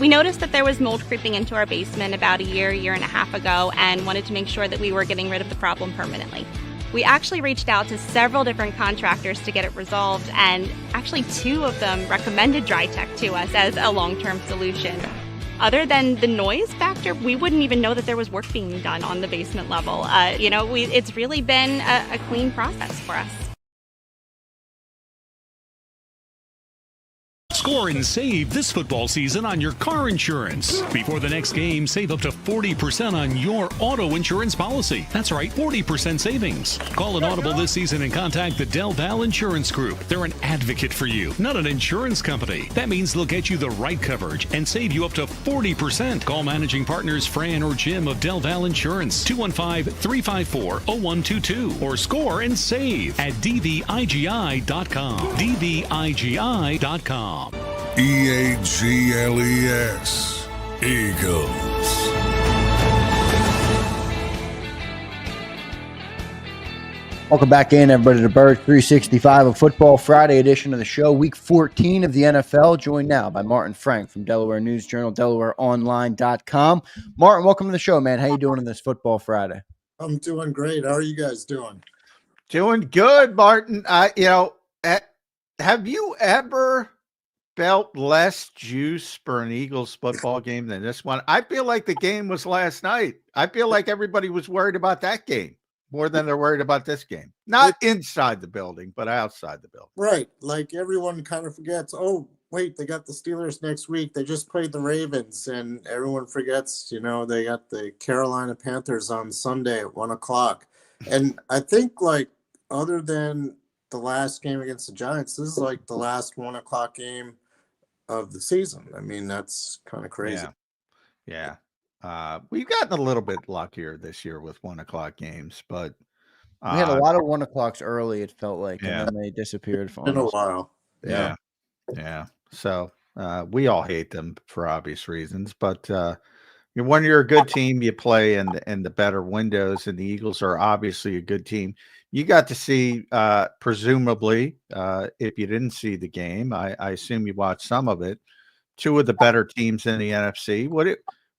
We noticed that there was mold creeping into our basement about a year and a half ago and wanted to make sure that we were getting rid of the problem permanently. We actually reached out to several different contractors to get it resolved, and actually 2 of them recommended DryTech to us as a long-term solution. Other than the noise factor, we wouldn't even know that there was work being done on the basement level. It's really been a clean process for us. Score and save this football season on your car insurance. Before the next game, save up to 40% on your auto insurance policy. That's right, 40% savings. Call an audible this season and contact the Del Val Insurance Group. They're an advocate for you, not an insurance company. That means they'll get you the right coverage and save you up to 40%. Call managing partners Fran or Jim of Del Val Insurance, 215-354-0122, or score and save at dvigi.com. dvigi.com. EAGLES, Eagles. Welcome back in, everybody, to Birds 365, a Football Friday edition of the show, Week 14 of the NFL, joined now by Martin Frank from Delaware News Journal, DelawareOnline.com. Martin, welcome to the show, man. How you doing on this Football Friday? I'm doing great. How are you guys doing? Doing good, Martin. Have you ever felt less juice for an Eagles football game than this one? I feel like the game was last night. I feel like everybody was worried about that game more than they're worried about this game. Not inside the building, but outside the building. Right. Like everyone kind of forgets, wait, they got the Steelers next week. They just played the Ravens, and everyone forgets, they got the Carolina Panthers on Sunday at 1:00. And I think, like, other than the last game against the Giants, this is like the last 1:00 game of the season. I mean, that's kind of crazy. Yeah. We've gotten a little bit luckier this year with 1:00 games, but we had a lot of 1:00s early, it felt like, Yeah. and then they disappeared for In a while. Yeah. So we all hate them for obvious reasons, but when you're a good team, you play in the better windows, and the Eagles are obviously a good team. You got to see, presumably, if you didn't see the game, I assume you watched some of it, two of the better teams in the NFC.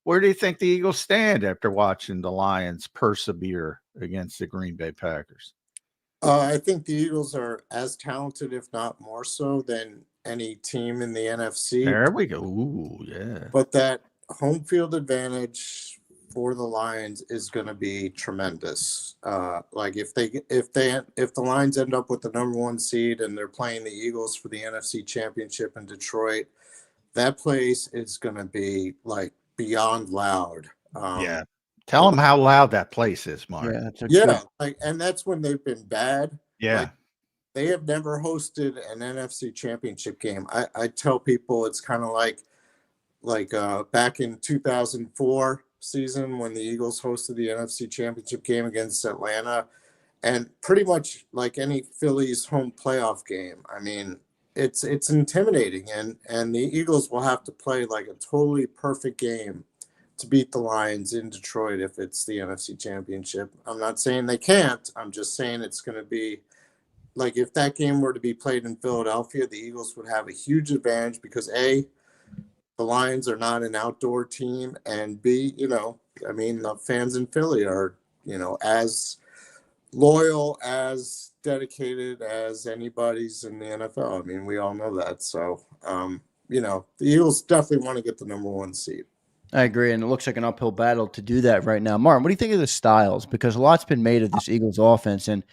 Where do you think the Eagles stand after watching the Lions persevere against the Green Bay Packers? I think the Eagles are as talented, if not more so, than any team in the NFC. There we go. Ooh, yeah. But that home field advantage for the Lions is going to be tremendous. Like if the Lions end up with the #1 seed and they're playing the Eagles for the NFC Championship in Detroit, that place is going to be like beyond loud. Yeah. Tell them how loud that place is, Mark. And that's when they've been bad. Yeah. Like, they have never hosted an NFC Championship game. I tell people it's kind of like back in 2004 season when the Eagles hosted the NFC Championship game against Atlanta, and pretty much like any Phillies home playoff game. I mean, it's intimidating, and the Eagles will have to play like a totally perfect game to beat the Lions in Detroit if it's the NFC Championship. I'm not saying they can't. I'm just saying it's going to be like, if that game were to be played in Philadelphia, the Eagles would have a huge advantage because A, the Lions are not an outdoor team, and B, the fans in Philly are, as loyal, as dedicated as anybody's in the NFL. I mean, we all know that. So, the Eagles definitely want to get the #1 seed. I agree, and it looks like an uphill battle to do that right now. Martin, what do you think of the styles? Because a lot's been made of this Eagles offense, and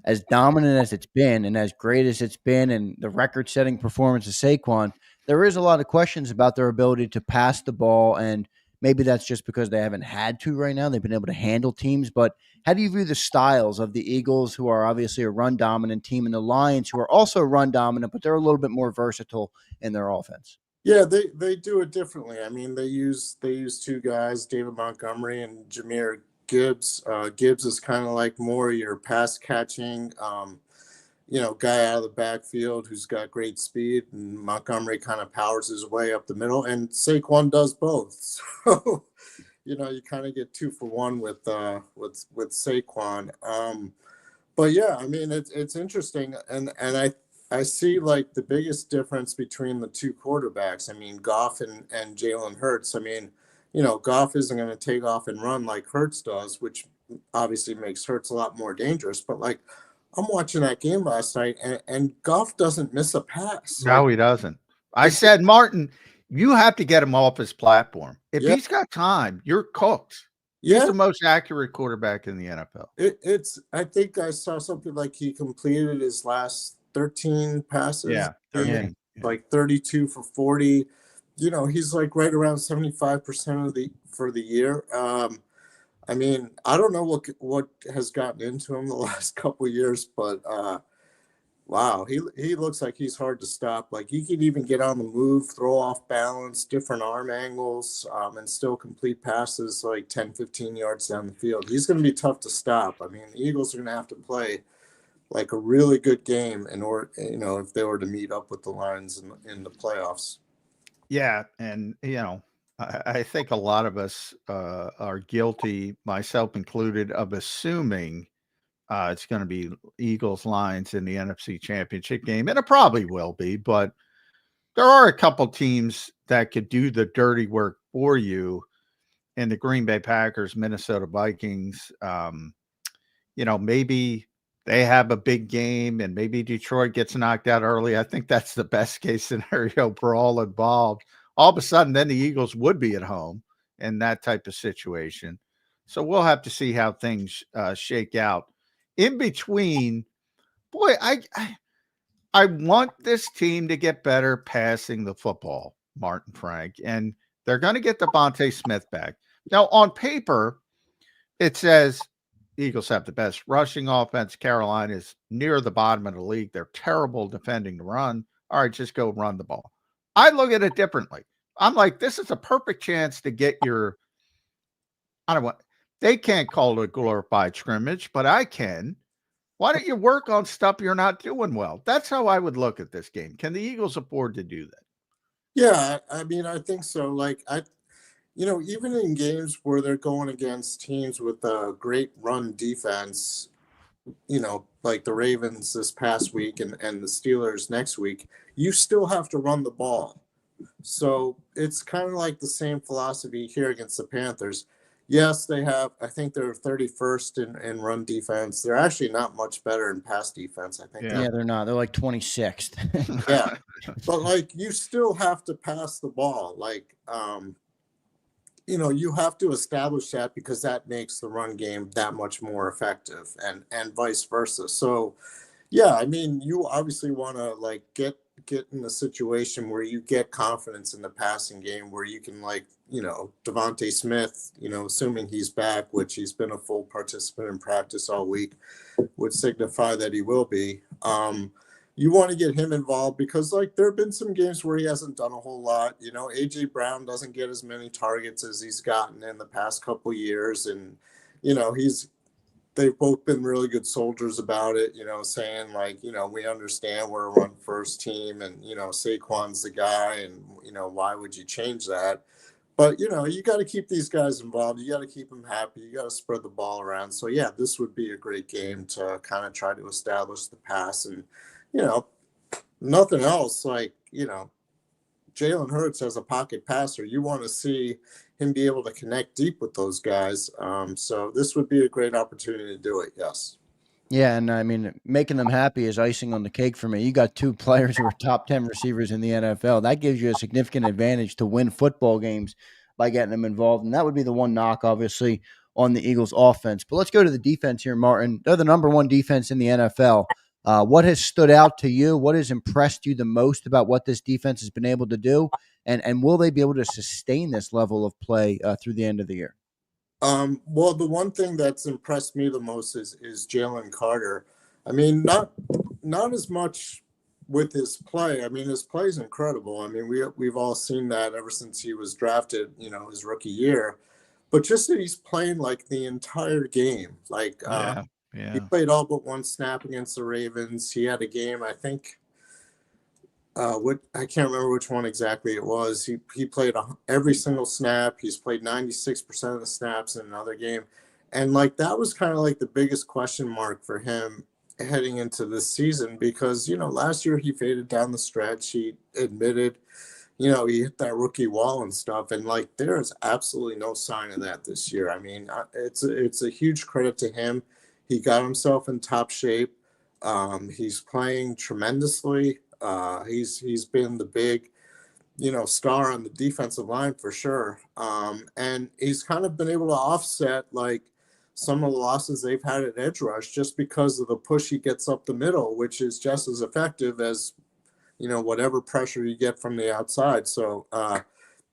as dominant as it's been and as great as it's been, and the record-setting performance of Saquon, there is a lot of questions about their ability to pass the ball, and maybe that's just because they haven't had to right now. They've been able to handle teams, but how do you view the styles of the Eagles, who are obviously a run-dominant team, and the Lions, who are also run-dominant, but they're a little bit more versatile in their offense? Yeah, they do it differently. I mean, they use two guys, David Montgomery and Jahmyr Gibbs. Gibbs is kind of like more your pass catching, guy out of the backfield who's got great speed, and Montgomery kind of powers his way up the middle, and Saquon does both. So, you kind of get 2 for 1 with Saquon. But yeah, I mean, it's interesting, and I see like the biggest difference between the two quarterbacks. I mean, Goff and Jalen Hurts. I mean, Goff isn't going to take off and run like Hurts does, which obviously makes Hurts a lot more dangerous. But like, I'm watching that game last night, and Goff doesn't miss a pass. No, he doesn't. I said, Martin, you have to get him off his platform. If he's got time, you're cooked. He's the most accurate quarterback in the NFL. I think I saw something like he completed his last 13 passes. Yeah, 13. Like 32 for 40. He's like right around 75% for the year. I mean, I don't know what has gotten into him the last couple of years, but wow, he looks like he's hard to stop. Like, he can even get on the move, throw off balance, different arm angles, and still complete passes like 10, 15 yards down the field. He's going to be tough to stop. I mean, the Eagles are going to have to play like a really good game in order, if they were to meet up with the Lions in the playoffs. Yeah, and I think a lot of us are guilty, myself included, of assuming it's going to be Eagles Lions in the NFC Championship game, and it probably will be. But there are a couple teams that could do the dirty work for you, in the Green Bay Packers, Minnesota Vikings. Maybe they have a big game, and maybe Detroit gets knocked out early. I think that's the best case scenario for all involved. All of a sudden, then the Eagles would be at home in that type of situation. So we'll have to see how things shake out. In between, boy, I I want this team to get better passing the football, Martin Frank, and they're going to get Devontae Smith back. Now, on paper, it says Eagles have the best rushing offense. Carolina is near the bottom of the league. They're terrible defending the run. All right, just go run the ball. I look at it differently. I'm like, this is a perfect chance to get your, I don't want, they can't call it a glorified scrimmage, but I can. Why don't you work on stuff you're not doing well? That's how I would look at this game. Can the Eagles afford to do that? Yeah, I mean, I think so. Like, even in games where they're going against teams with a great run defense, like the Ravens this past week and the Steelers next week, you still have to run the ball. So it's kind of like the same philosophy here against the Panthers. Yes, I think they're 31st in run defense. They're actually not much better in pass defense. I think. Yeah, they're not. They're like 26th. Yeah. But like, you still have to pass the ball. Like, you have to establish that, because that makes the run game that much more effective, and vice versa. So, yeah, I mean, you obviously want to like get in a situation where you get confidence in the passing game, where you can, like, Devontae Smith, assuming he's back, which he's been a full participant in practice all week, would signify that he will be. You want to get him involved, because like there have been some games where he hasn't done a whole lot. AJ Brown doesn't get as many targets as he's gotten in the past couple of years, and they've both been really good soldiers about it, saying like, we understand we're a run first team, and Saquon's the guy, and why would you change that? But you got to keep these guys involved. You got to keep them happy. You got to spread the ball around. So yeah, this would be a great game to kind of try to establish the pass. And nothing else, like, Jalen Hurts as a pocket passer, you want to see him be able to connect deep with those guys. So this would be a great opportunity to do it. Yes. Yeah, and I mean, making them happy is icing on the cake for me. You got two players who are top 10 receivers in the NFL. That gives you a significant advantage to win football games by getting them involved. And that would be the one knock, obviously, on the Eagles offense. But let's go to the defense here, Martin. They're the number one defense in the NFL. What has stood out to you? What has impressed you the most about what this defense has been able to do? And will they be able to sustain this level of play through the end of the year? Well, the one thing that's impressed me the most is Jalen Carter. I mean, not as much with his play. I mean, his play is incredible. I mean, we've all seen that ever since he was drafted, his rookie year. But just that he's playing like the entire game. Like, he played all but one snap against the Ravens. He had a game, I think. I can't remember which one exactly it was. He played every single snap. He's played 96% of the snaps in another game, and like that was kind of like the biggest question mark for him heading into this season, because last year he faded down the stretch. He admitted, he hit that rookie wall and stuff, and like there is absolutely no sign of that this year. I mean, it's a huge credit to him. He got himself in top shape. He's playing tremendously. He's been the big, star on the defensive line for sure. And he's kind of been able to offset like some of the losses they've had at edge rush just because of the push he gets up the middle, which is just as effective as, whatever pressure you get from the outside. So,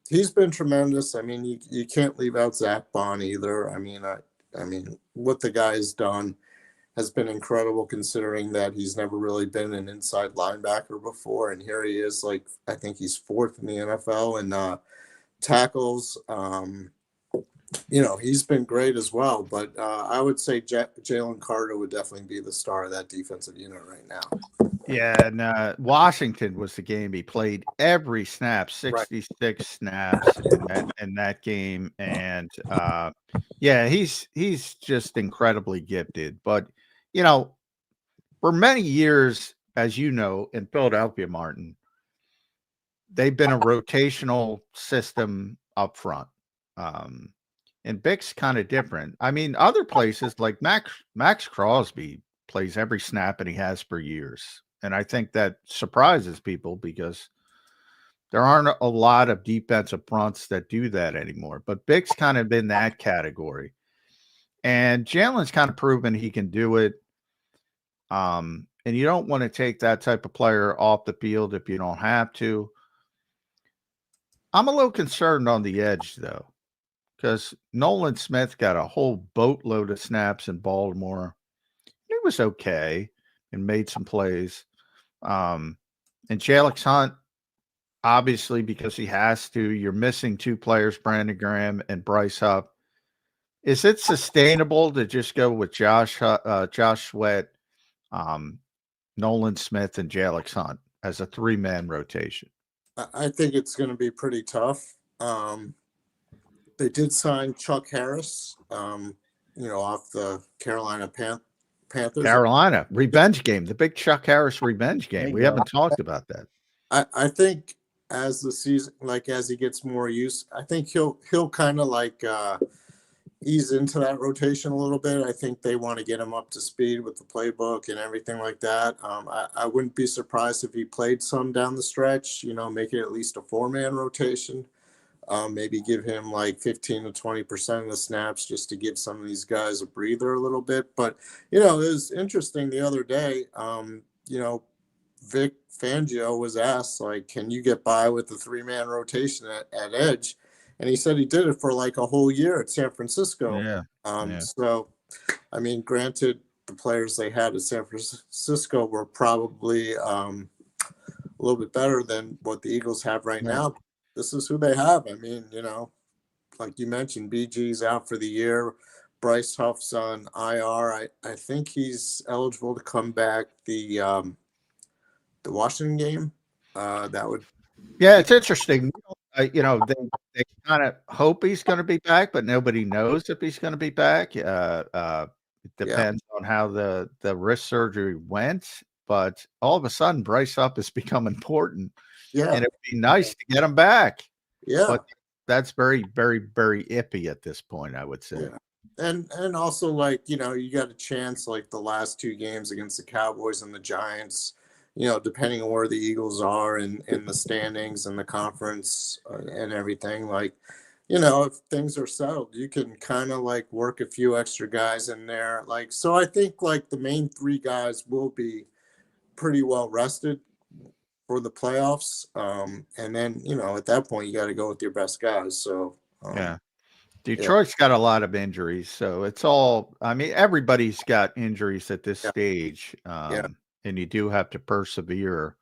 he's been tremendous. I mean, you can't leave out Zach Bond either. I mean, what the guy has done has been incredible, considering that he's never really been an inside linebacker before. And here he is, like, I think he's fourth in the NFL in tackles. He's been great as well. But I would say Jalen Carter would definitely be the star of that defensive unit right now. Yeah, and Washington was the game he played every snap, 66 snaps in that game. And, he's just incredibly gifted. But, for many years, as you know, in Philadelphia, Martin, they've been a rotational system up front. And Bick's kind of different. I mean, other places like Max Crosby plays every snap, and he has for years. And I think that surprises people because there aren't a lot of defensive fronts that do that anymore. But Bick's kind of in that category. And Jalen's kind of proven he can do it. and you don't want to take that type of player off the field if you don't have to. I'm a little concerned on the edge, though, because Nolan Smith got a whole boatload of snaps in Baltimore. He was okay and made some plays. And Jalix Hunt, obviously, because he has to, you're missing two players, Brandon Graham and Bryce Huff. Is it sustainable to just go with Josh Sweat, Nolan Smith, and Jalix Hunt as a three-man rotation? I think it's going to be pretty tough. They did sign Chuck Harris, off the Carolina Panthers. Carolina revenge game, the big Chuck Harris revenge game. We haven't talked about that. I think as the season, as he gets more use, I think he'll kind of ease into that rotation a little bit. I think they want to get him up to speed with the playbook and everything like that. I wouldn't be surprised if he played some down the stretch, make it at least a 4-man rotation. Maybe give him 15 to 20% of the snaps just to give some of these guys a breather a little bit. But, it was interesting the other day, Vic Fangio was asked, can you get by with the 3-man rotation at edge? And he said he did it for a whole year at San Francisco. Yeah. So, granted, the players they had at San Francisco were probably a little bit better than what the Eagles have right now. This is who they have. Like you mentioned, BG's out for the year. Bryce Huff's on IR. I think he's eligible to come back the Washington game. That would. Yeah, it's interesting. They kind of hope he's going to be back, but nobody knows if he's going to be back. It depends on how the wrist surgery went. But all of a sudden, Bryce Huff has become important. Yeah. And it would be nice to get him back. Yeah. But that's very, very, very iffy at this point, I would say. Yeah. And also, you got a chance, the last 2 games against the Cowboys and the Giants, depending on where the Eagles are in the standings and the conference and everything, if things are settled, you can kind of work a few extra guys in there. So I think the main 3 guys will be pretty well rested for the playoffs. And then, at that point, you got to go with your best guys. So, Detroit's got a lot of injuries. So it's all, everybody's got injuries at this stage. And you do have to persevere.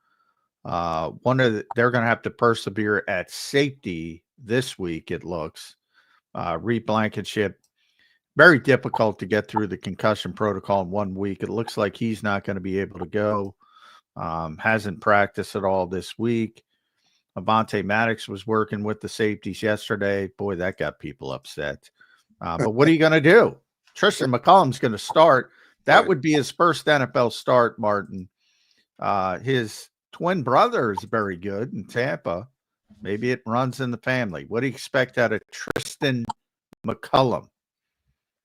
They're going to have to persevere at safety this week, it looks. Reed Blankenship, very difficult to get through the concussion protocol in 1 week. It looks like he's not going to be able to go. Hasn't practiced at all this week. Avonte Maddox was working with the safeties yesterday. Boy, that got people upset. But what are you going to do? Tristan McCollum's going to start. That would be his first NFL start, Martin. His twin brother is very good in Tampa. Maybe it runs in the family. What do you expect out of Tristan McCollum?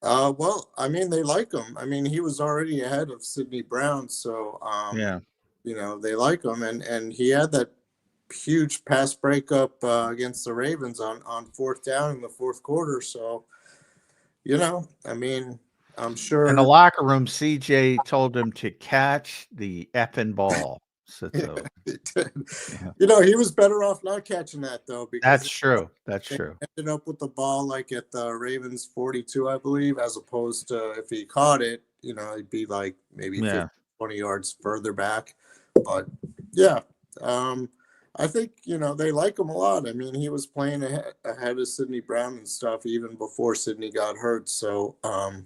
Well, they like him. He was already ahead of Sidney Brown. So, they like him. And he had that huge pass breakup against the Ravens on 4th down in the 4th quarter. So, I'm sure. In the locker room, CJ told him to catch the effing ball. So, he was better off not catching that, though. Because that's true. That's true. Ended up with the ball at the Ravens 42, I believe, as opposed to if he caught it, he'd be maybe 50, 20 yards further back. But, I think, they like him a lot. He was playing ahead of Sidney Brown and stuff even before Sidney got hurt. So, I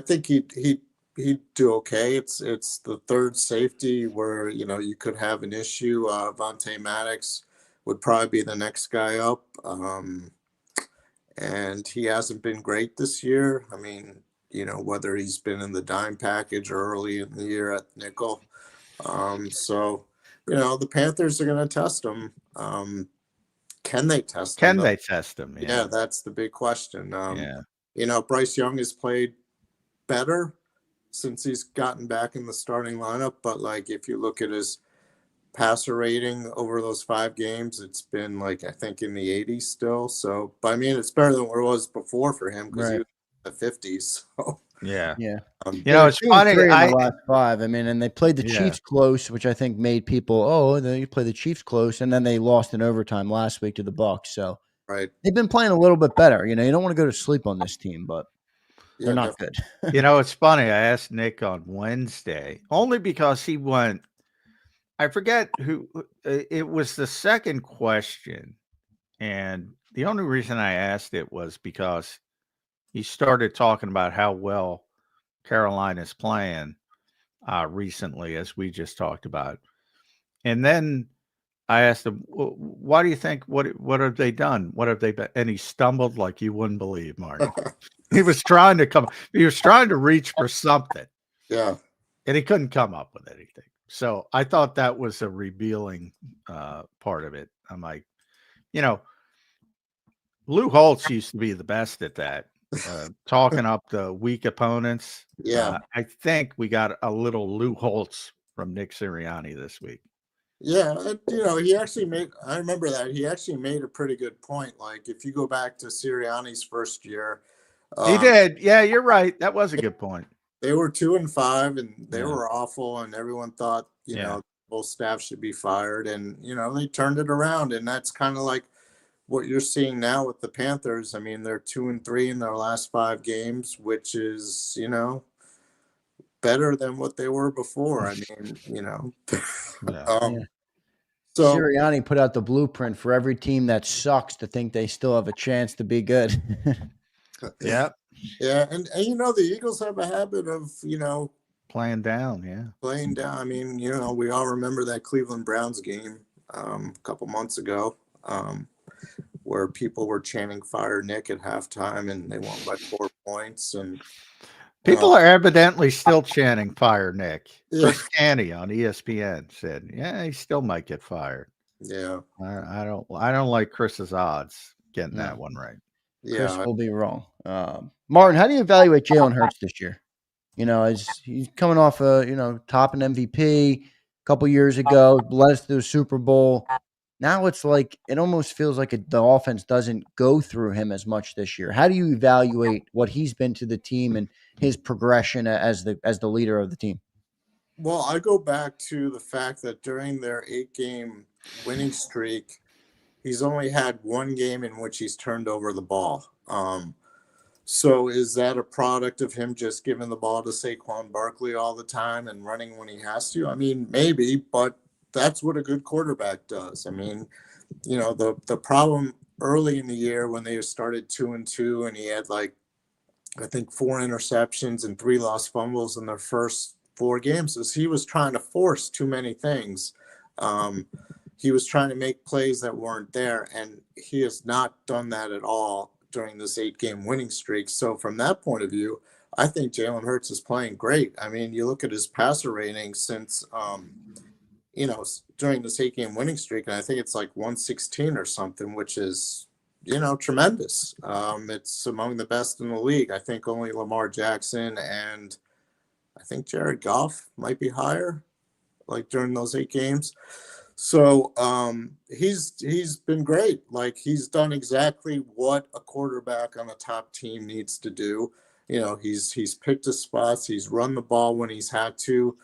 think he'd do okay. It's the 3rd safety where, you could have an issue. Avonte Maddox would probably be the next guy up. And he hasn't been great this year. Whether he's been in the dime package or early in the year at nickel. So, the Panthers are going to test him. Can they test him? Can they test him? Yeah, that's the big question. Bryce Young has played better since he's gotten back in the starting lineup. But if you look at his passer rating over those 5 games, it's been I think in the 80s still. So, but it's better than what it was before for him because he was the 50s. So, Yeah. Yeah. It's funny. 2-3 in the last 5. I mean, and they played the Yeah. Chiefs close, which I think made people, you play the Chiefs close, and then they lost in overtime last week to the Bucs. So right. they've been playing a little bit better. You don't want to go to sleep on this team, but they're not good. It's funny. I asked Nick on Wednesday only because he went. I forget who it was. The second question, and the only reason I asked it was because he started talking about how well Carolina's playing recently, as we just talked about, and then I asked him, "Why do you think? What have they done? What have they been?" And he stumbled like you wouldn't believe, Marty. He was trying to reach for something. Yeah. And he couldn't come up with anything. So I thought that was a revealing part of it. I'm like, Lou Holtz used to be the best at that, talking up the weak opponents. Yeah. I think we got a little Lou Holtz from Nick Sirianni this week. Yeah, he actually I remember that he actually made a pretty good point. Like if you go back to Sirianni's first year, he did. Yeah, you're right. That was a good point. They were 2-5 and they were awful, and everyone thought, both staff should be fired, and they turned it around, and that's kind of like what you're seeing now with the Panthers. I mean, they're 2-3 in their last 5 games, which is, better than what they were before. I mean, So Sirianni put out the blueprint for every team that sucks to think they still have a chance to be good. Yeah. Yeah, and the Eagles have a habit of playing down. Playing down. I mean, we all remember that Cleveland Browns game a couple months ago, where people were chanting "Fire Nick" at halftime, and they won by 4 points. And people are evidently still chanting "Fire Nick." Chris Canny on ESPN said, "Yeah, he still might get fired." Yeah, I don't like Chris's odds getting that one right. Chris will be wrong. Martin, how do you evaluate Jalen Hurts this year? As he's coming off top an MVP a couple years ago, led us to the Super Bowl. Now it's like it almost feels like the offense doesn't go through him as much this year. How do you evaluate what he's been to the team and his progression as the leader of the team? Well, I go back to the fact that during their 8-game winning streak, he's only had 1 game in which he's turned over the ball. So is that a product of him just giving the ball to Saquon Barkley all the time and running when he has to? I mean, maybe, but that's what a good quarterback does. I mean, the problem early in the year when they started 2-2 and he had I think 4 interceptions and 3 lost fumbles in their first 4 games is he was trying to force too many things. He was trying to make plays that weren't there, and he has not done that at all during this 8-game winning streak. So from that point of view, I think Jalen Hurts is playing great. I mean, you look at his passer rating since, during this 8-game winning streak, and I think it's like 116 or something, which is, tremendous. It's among the best in the league. I think only Lamar Jackson and I think Jared Goff might be higher, during those 8 games. So he's been great. He's done exactly what a quarterback on a top team needs to do. He's picked his spots. He's run the ball when he's had to.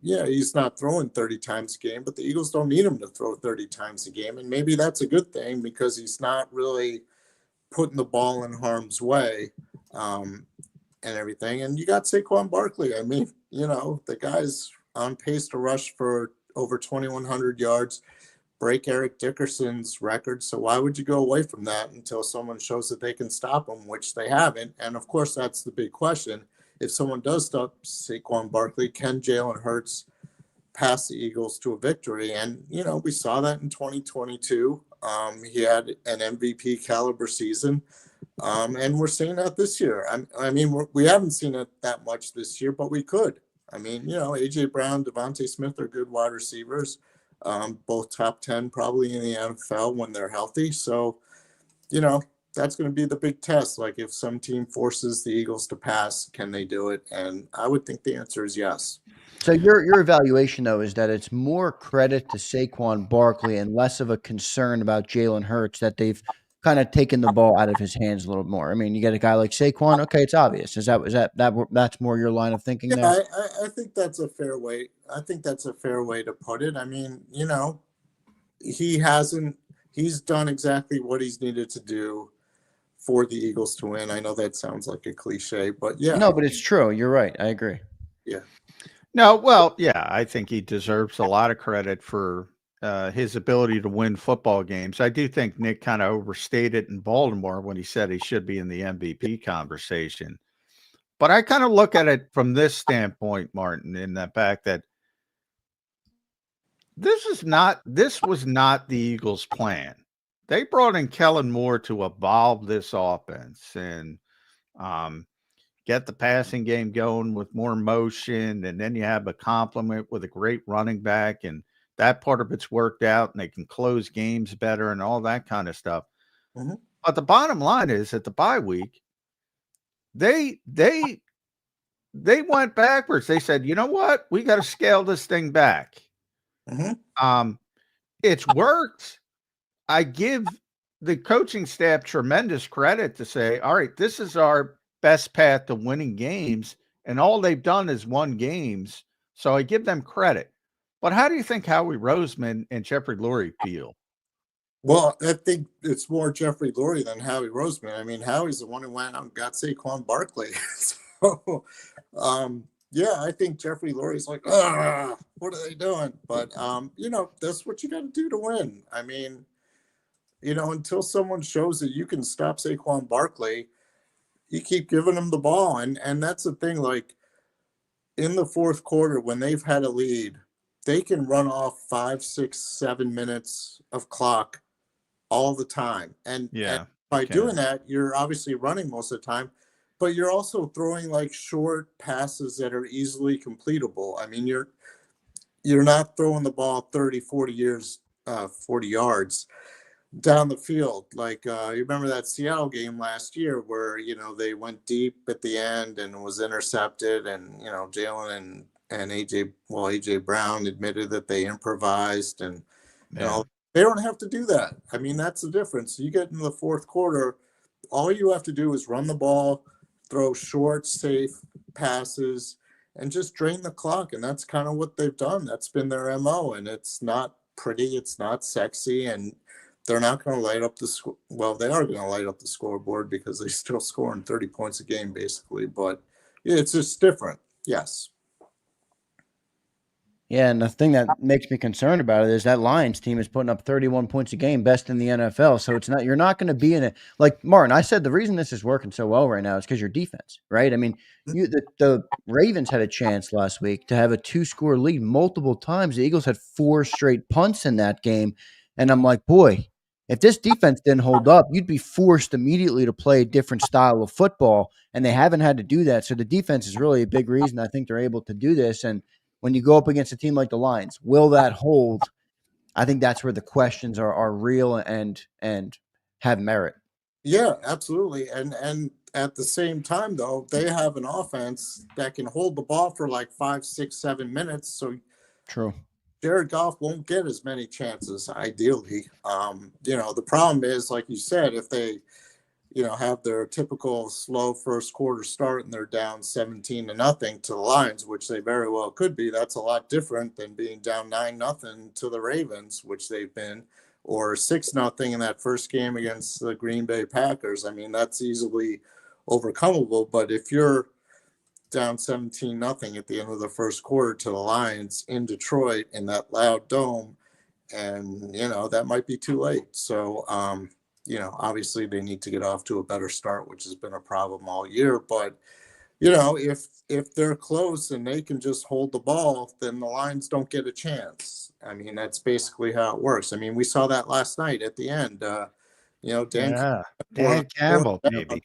He's not throwing 30 times a game, but the Eagles don't need him to throw 30 times a game. And maybe that's a good thing because he's not really putting the ball in harm's way and everything. And you got Saquon Barkley. I mean, the guy's on pace to rush for over 2,100 yards, break Eric Dickerson's record. So why would you go away from that until someone shows that they can stop him, which they haven't? And of course, that's the big question. If someone does stop Saquon Barkley, can Jalen Hurts pass the Eagles to a victory? And, we saw that in 2022. He had an MVP caliber season. And we're seeing that this year. I mean, we haven't seen it that much this year, but we could. I mean, A.J. Brown, Devontae Smith are good wide receivers, both top 10 probably in the NFL when they're healthy. So, that's going to be the big test. If some team forces the Eagles to pass, can they do it? And I would think the answer is yes. So your evaluation, though, is that it's more credit to Saquon Barkley and less of a concern about Jalen Hurts, that they've kind of taking the ball out of his hands a little more? I mean, you get a guy like Saquon. Okay, it's obvious. That's more your line of thinking there? I think that's a fair way. I think that's a fair way to put it. I mean, he's done exactly what he's needed to do for the Eagles to win. I know that sounds like a cliche, but yeah. No, but it's true. You're right. I agree. Yeah. No, well, yeah, I think he deserves a lot of credit for his ability to win football games. I do think Nick kind of overstated in Baltimore when he said he should be in the MVP conversation. But I kind of look at it from this standpoint, Martin, in the fact that this was not the Eagles' plan. They brought in Kellen Moore to evolve this offense and get the passing game going with more motion, and then you have a complement with a great running back, and that part of it's worked out, and they can close games better and all that kind of stuff. Mm-hmm. But the bottom line is, at the bye week, they went backwards. They said, you know what? We got to scale this thing back. Mm-hmm. It's worked. I give the coaching staff tremendous credit to say, all right, this is our best path to winning games, and all they've done is won games. So I give them credit. But how do you think Howie Roseman and Jeffrey Lurie feel? Well, I think it's more Jeffrey Lurie than Howie Roseman. I mean, Howie's the one who went out and got Saquon Barkley. So, yeah, I think Jeffrey Lurie's like, what are they doing? But, that's what you got to do to win. I mean, until someone shows that you can stop Saquon Barkley, you keep giving them the ball. And that's the thing, like in the fourth quarter, when they've had a lead, they can run off 5, 6, 7 minutes of clock all the time. And by doing that, you're obviously running most of the time, but you're also throwing like short passes that are easily completable. I mean, you're not throwing the ball 30, 40 yards down the field. Like you remember that Seattle game last year where, they went deep at the end and was intercepted, and, Jalen and AJ Brown admitted that they improvised and all. They don't have to do that. I mean, that's the difference. You get in the fourth quarter, all you have to do is run the ball, throw short, safe passes, and just drain the clock. And that's kind of what they've done. That's been their MO, and it's not pretty. It's not sexy. And they're not going to light up the well, they are going to light up the scoreboard because they're still scoring 30 points a game, basically. But it's just different. Yes. Yeah, and the thing that makes me concerned about it is that Lions team is putting up 31 points a game, best in the NFL. So you're not going to be in it. Like Martin, I said, the reason this is working so well right now is because your defense, right? I mean, the Ravens had a chance last week to have a 2-score lead multiple times. The Eagles had 4 straight punts in that game. And I'm like, boy, if this defense didn't hold up, you'd be forced immediately to play a different style of football. And they haven't had to do that. So the defense is really a big reason I think they're able to do this. And when you go up against a team like the Lions, will that hold? I think that's where the questions are real and have merit. Yeah, absolutely. And at the same time, though, they have an offense that can hold the ball for like 5, 6, 7 minutes. So true. Jared Goff won't get as many chances, ideally. The problem is, like you said, if they, have their typical slow first quarter start and they're down 17-0 to the Lions, which they very well could be, that's a lot different than being down 9-0 to the Ravens, which they've been, or 6-0 in that first game against the Green Bay Packers. I mean, that's easily overcomable. But if you're down 17-0 at the end of the first quarter to the Lions in Detroit in that loud dome, and that might be too late. So obviously they need to get off to a better start, which has been a problem all year. But if they're close and they can just hold the ball, then the Lions don't get a chance. I mean, that's basically how it works. I mean, we saw that last night at the end. Dan Campbell, maybe.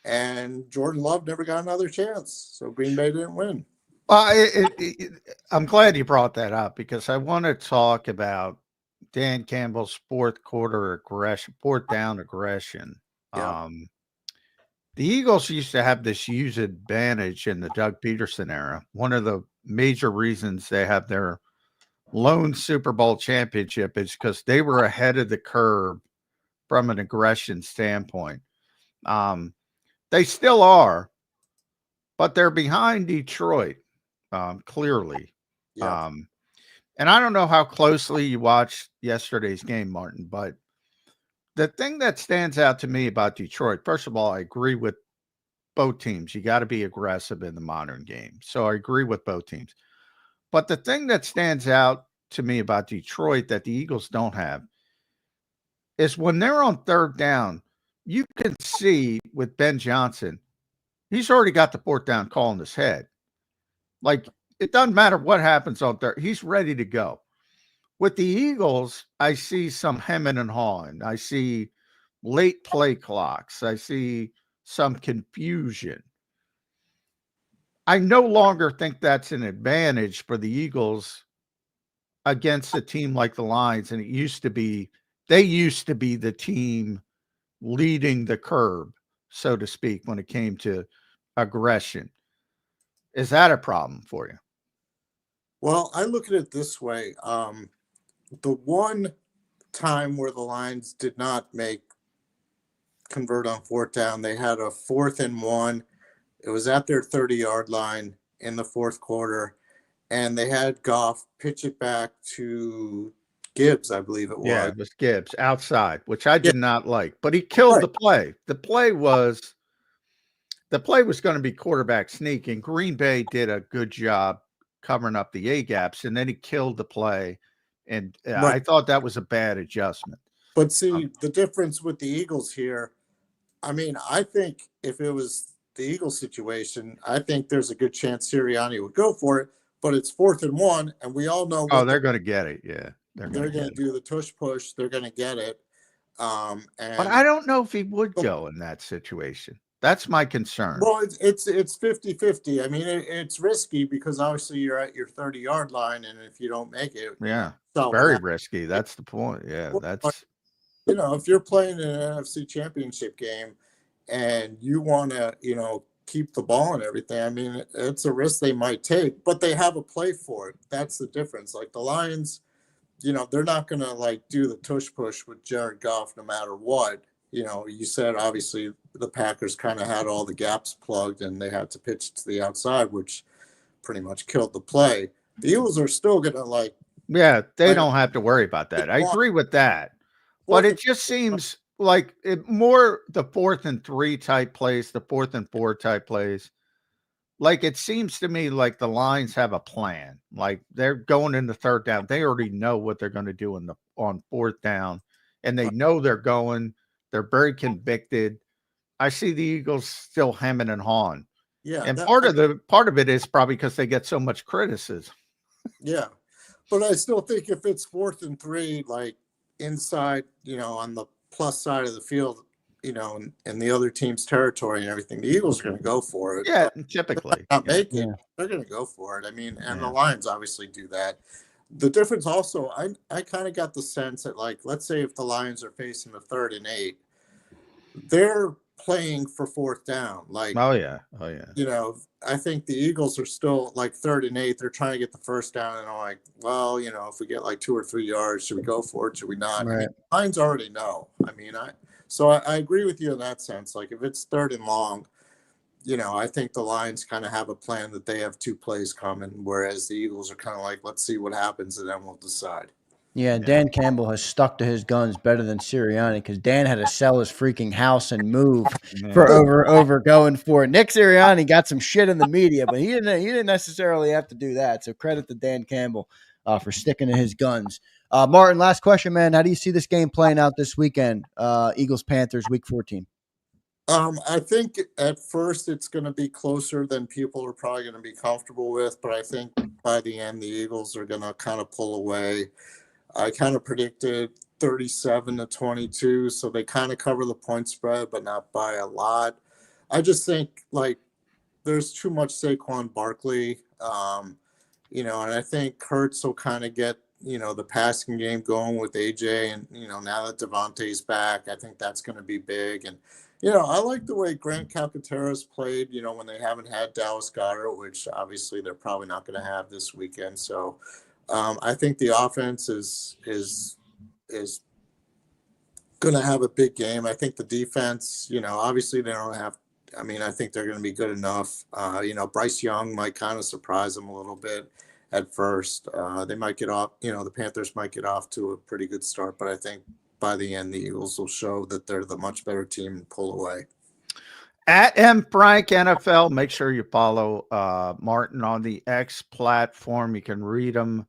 And Jordan Love never got another chance. So Green Bay didn't win. Well, I'm glad you brought that up because I want to talk about Dan Campbell's fourth down aggression. Yeah. The Eagles used to have this use advantage in the Doug Peterson era. One of the major reasons they have their lone Super Bowl championship is because they were ahead of the curve from an aggression standpoint. They still are, but they're behind Detroit, clearly. Yeah. And I don't know how closely you watched yesterday's game, Martin, but the thing that stands out to me about Detroit, first of all, I agree with both teams. You got to be aggressive in the modern game. So I agree with both teams. But the thing that stands out to me about Detroit that the Eagles don't have is when they're on third down, you can see with Ben Johnson, he's already got the fourth down call in his head. Like, it doesn't matter what happens on third. He's ready to go. With the Eagles, I see some hemming and hawing. I see late play clocks. I see some confusion. I no longer think that's an advantage for the Eagles against a team like the Lions. And they used to be the team leading the curve, so to speak, when it came to aggression. Is that a problem for you? Well, I look at it this way. The one time where the Lions did not convert on fourth down, they had a 4th and 1. It was at their 30-yard line in the fourth quarter, and they had Goff pitch it back to Gibbs, I believe it was. Yeah, it was Gibbs outside, which I did not like, but he killed the play. The play was going to be quarterback sneak, and Green Bay did a good job covering up the A gaps, and then he killed the play. And I thought that was a bad adjustment. But see, the difference with the Eagles here, I mean, I think if it was the Eagles situation, I think there's a good chance Sirianni would go for it, but it's 4th and 1, and we all know. Oh, they're going to get it. Yeah. They're going to do the tush push. They're going to get it. But I don't know if he would go in that situation. That's my concern. Well, it's 50-50. I mean, it's risky because obviously you're at your 30-yard line, and if you don't make it, very risky. That's the point. Yeah, that's if you're playing an NFC Championship game and you want to, keep the ball and everything. I mean, it's a risk they might take, but they have a play for it. That's the difference. Like the Lions, they're not going to do the tush push with Jared Goff no matter what. You said obviously the Packers kind of had all the gaps plugged and they had to pitch to the outside, which pretty much killed the play. The Eagles are still going to they don't have to worry about that. I agree with that. But it just seems like more the 4th and 3 type plays, the 4th and 4 type plays. Like it seems to me like the Lions have a plan. Like they're going into third down. They already know what they're going to do on fourth down, and they know they're going. They're very convicted. I see the Eagles still hemming and hawing. Yeah, and part of it is probably because they get so much criticism. Yeah, but I still think if it's 4th and 3, inside, on the plus side of the field, in the other team's territory and everything, the Eagles are going to go for it. Yeah, typically. They're going to go for it. I mean, and the Lions obviously do that. The difference also, I kind of got the sense that, let's say if the Lions are facing the 3rd and 8, they're playing for fourth down. Oh yeah. I think the Eagles are still 3rd and 8. They're trying to get the first down, and I'm well, if we get 2 or 3 yards, should we go for it? Should we not? Right. Lions already know. I mean, I agree with you in that sense. If it's 3rd and long, I think the Lions kind of have a plan that they have 2 plays coming, whereas the Eagles are kind of let's see what happens, and then we'll decide. Yeah, Dan Campbell has stuck to his guns better than Sirianni because Dan had to sell his freaking house and move for over going for it. Nick Sirianni got some shit in the media, but he didn't necessarily have to do that. So credit to Dan Campbell for sticking to his guns. Martin, last question, man. How do you see this game playing out this weekend? Eagles-Panthers, Week 14. I think at first it's going to be closer than people are probably going to be comfortable with, but I think by the end the Eagles are going to kind of pull away. I kind of predicted 37-22, so they kind of cover the point spread, but not by a lot. I just think there's too much Saquon Barkley, and I think Hurts will kind of get the passing game going with AJ, and now that Devontae's back, I think that's going to be big. And I like the way Grant Calcaterra's played. When they haven't had Dallas Goedert, which obviously they're probably not going to have this weekend. So. I think the offense is going to have a big game. I think the defense, obviously they don't have. I mean, I think they're going to be good enough. Bryce Young might kind of surprise them a little bit at first. They might get off. The Panthers might get off to a pretty good start, but I think by the end, the Eagles will show that they're the much better team and pull away. At M Frank NFL, make sure you follow Martin on the X platform. You can read him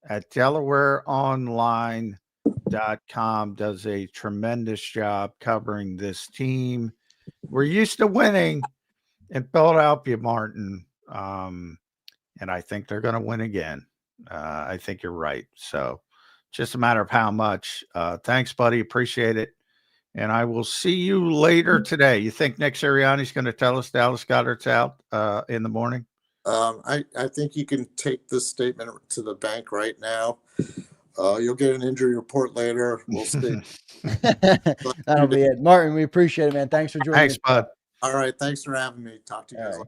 at DelawareOnline.com. Does a tremendous job covering this team. We're used to winning in Philadelphia, Martin, and I think they're going to win again. I think you're right. So just a matter of how much. Thanks, buddy. Appreciate it. And I will see you later today. You think Nick Sirianni's going to tell us Dallas Goedert's out in the morning? I think you can take this statement to the bank right now. You'll get an injury report later. We'll see. That'll be it. Martin, we appreciate it, man. Thanks for joining Thanks, us. bud. All right. Thanks for having me. Talk to you guys. Right.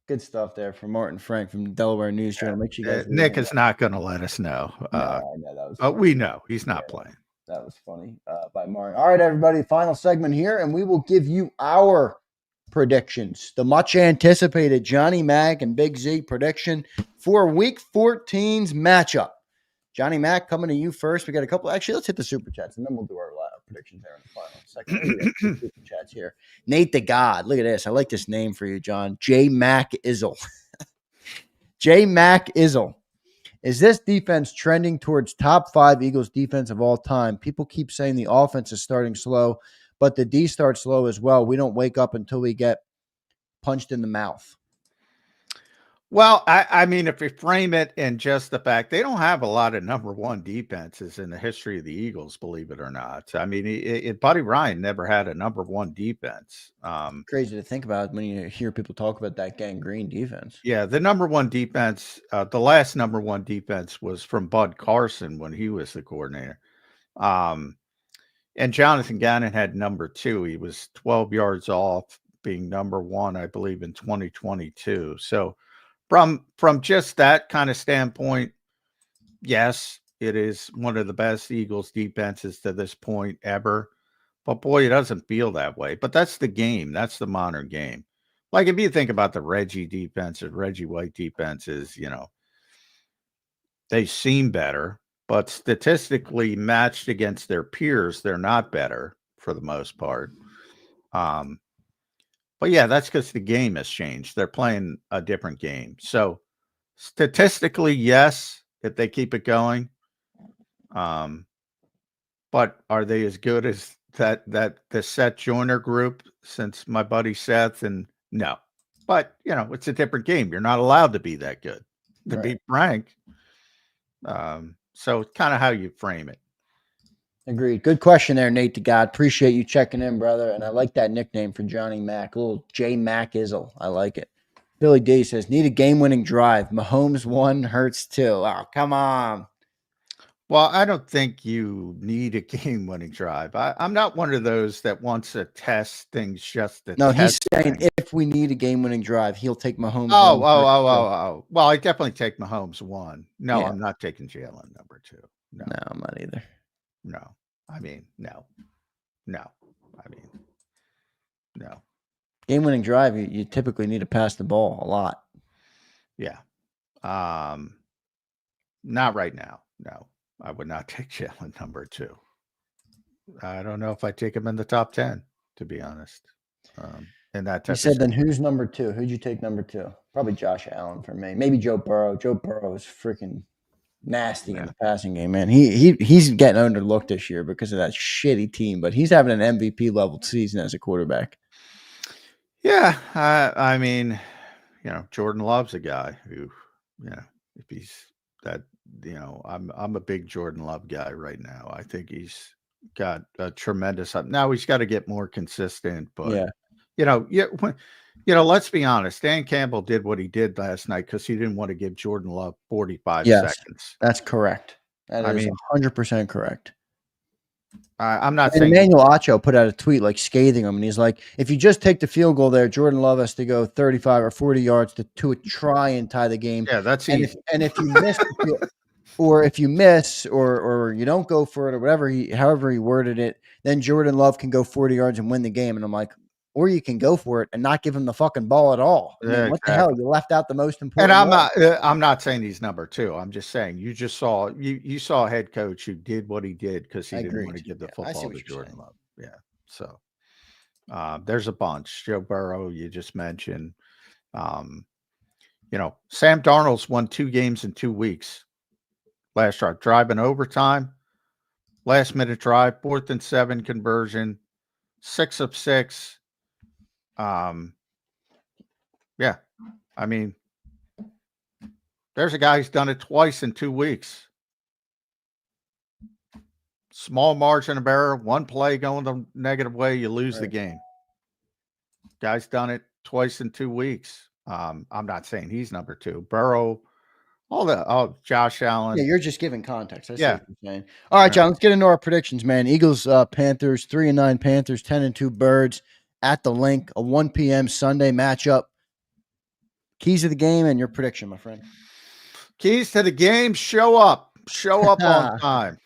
Good stuff there from Martin Frank from the Delaware News Journal. Make sure you guys Nick is not going to let us know. I know that was but we know he's not playing. That was funny by Martin. All right, everybody, final segment here, and we will give you our predictions. The much anticipated Johnny Mac and Big Z prediction for Week 14's matchup. Johnny Mac, coming to you first. We got a couple. Actually, let's hit the super chats, and then we'll do our predictions there in the final second. We got two super chats here. Nate the God. Look at this. I like this name for you, John. J Mac Izzle. J Mac Izzle. Is this defense trending towards top 5 Eagles defense of all time? People keep saying the offense is starting slow, but the D starts slow as well. We don't wake up until we get punched in the mouth. Well, I mean, if you frame it in just the fact they don't have a lot of number 1 defenses in the history of the Eagles, believe it or not. I mean, Buddy Ryan never had a number 1 defense. Crazy to think about when you hear people talk about that gangrene defense. Yeah, the number 1 defense, the last number 1 defense was from Bud Carson when he was the coordinator. And Jonathan Gannon had number 2. He was 12 yards off being number 1, I believe, in 2022. So from just that kind of standpoint, yes, it is one of the best Eagles defenses to this point ever. But boy, it doesn't feel that way. But that's the game. That's the modern game. Like if you think about the Reggie defense and Reggie White defenses, they seem better, but statistically matched against their peers, they're not better for the most part. But yeah, that's because the game has changed. They're playing a different game. So statistically, yes, if they keep it going. But are they as good as that the Seth Joyner group since my buddy Seth? And no. But it's a different game. You're not allowed to be that good, to be frank. So it's kind of how you frame it. Agreed. Good question there, Nate the God. Appreciate you checking in, brother. And I like that nickname for Johnny Mac. A little J Mac Izzle. I like it. Billy D says, need a game-winning drive. Mahomes 1, Hurts 2. Oh, come on. Well, I don't think you need a game-winning drive. I'm not one of those that wants to test things just to No, test he's saying things. if we need a game-winning drive, he'll take Mahomes. Oh. Well, I definitely take Mahomes 1. No, Yeah. I'm not taking Jalen number 2. No, I'm not either. no. I mean, no. I mean, no. Game-winning drive, you typically need to pass the ball a lot. Yeah. Not right now. No, I would not take Jalen number 2. I don't know if I take him in the top 10, to be honest. And that You said then who's number 2? Who'd you take number 2? Probably Josh Allen for me. Maybe Joe Burrow. Joe Burrow is freaking nasty in the passing game, man. He's getting underlooked this year because of that shitty team, but he's having an MVP level season as a quarterback. Yeah, I mean, Jordan Love's a guy who, if he's that, I'm a big Jordan Love guy right now. I think he's got a tremendous. Now he's got to get more consistent, but let's be honest. Dan Campbell did what he did last night because he didn't want to give Jordan Love 45 seconds. That's correct. That is 100% correct. I'm not saying Emmanuel Acho put out a tweet like scathing him, and he's like, if you just take the field goal there, Jordan Love has to go 35 or 40 yards to try and tie the game. Yeah, that's and easy. If you miss the field, or if you miss or you don't go for it or whatever, however he worded it, then Jordan Love can go 40 yards and win the game. And I'm like, or you can go for it and not give him the fucking ball at all. I mean, what the hell? You left out the most important. And I'm not saying he's number 2. I'm just saying you saw a head coach who did what he did because he didn't want to give the football to Jordan Love. Yeah. So there's a bunch. Joe Burrow, you just mentioned. Sam Darnold's won 2 games in 2 weeks. Last drive in overtime, last minute drive, 4th and 7 conversion, 6 of 6. Yeah, I mean, there's a guy who's done it twice in 2 weeks. Small margin of error, 1 play going the negative way, you lose the game. Guy's done it twice in 2 weeks. I'm not saying he's number 2. Burrow, Josh Allen. Yeah, you're just giving context. I see what you're saying. All right, John, let's get into our predictions, man. Eagles, Panthers, 3-9 Panthers, 10-2 Birds at the Link, a 1 p.m. Sunday matchup. Keys of the game and your prediction, my friend. Keys to the game, show up on time.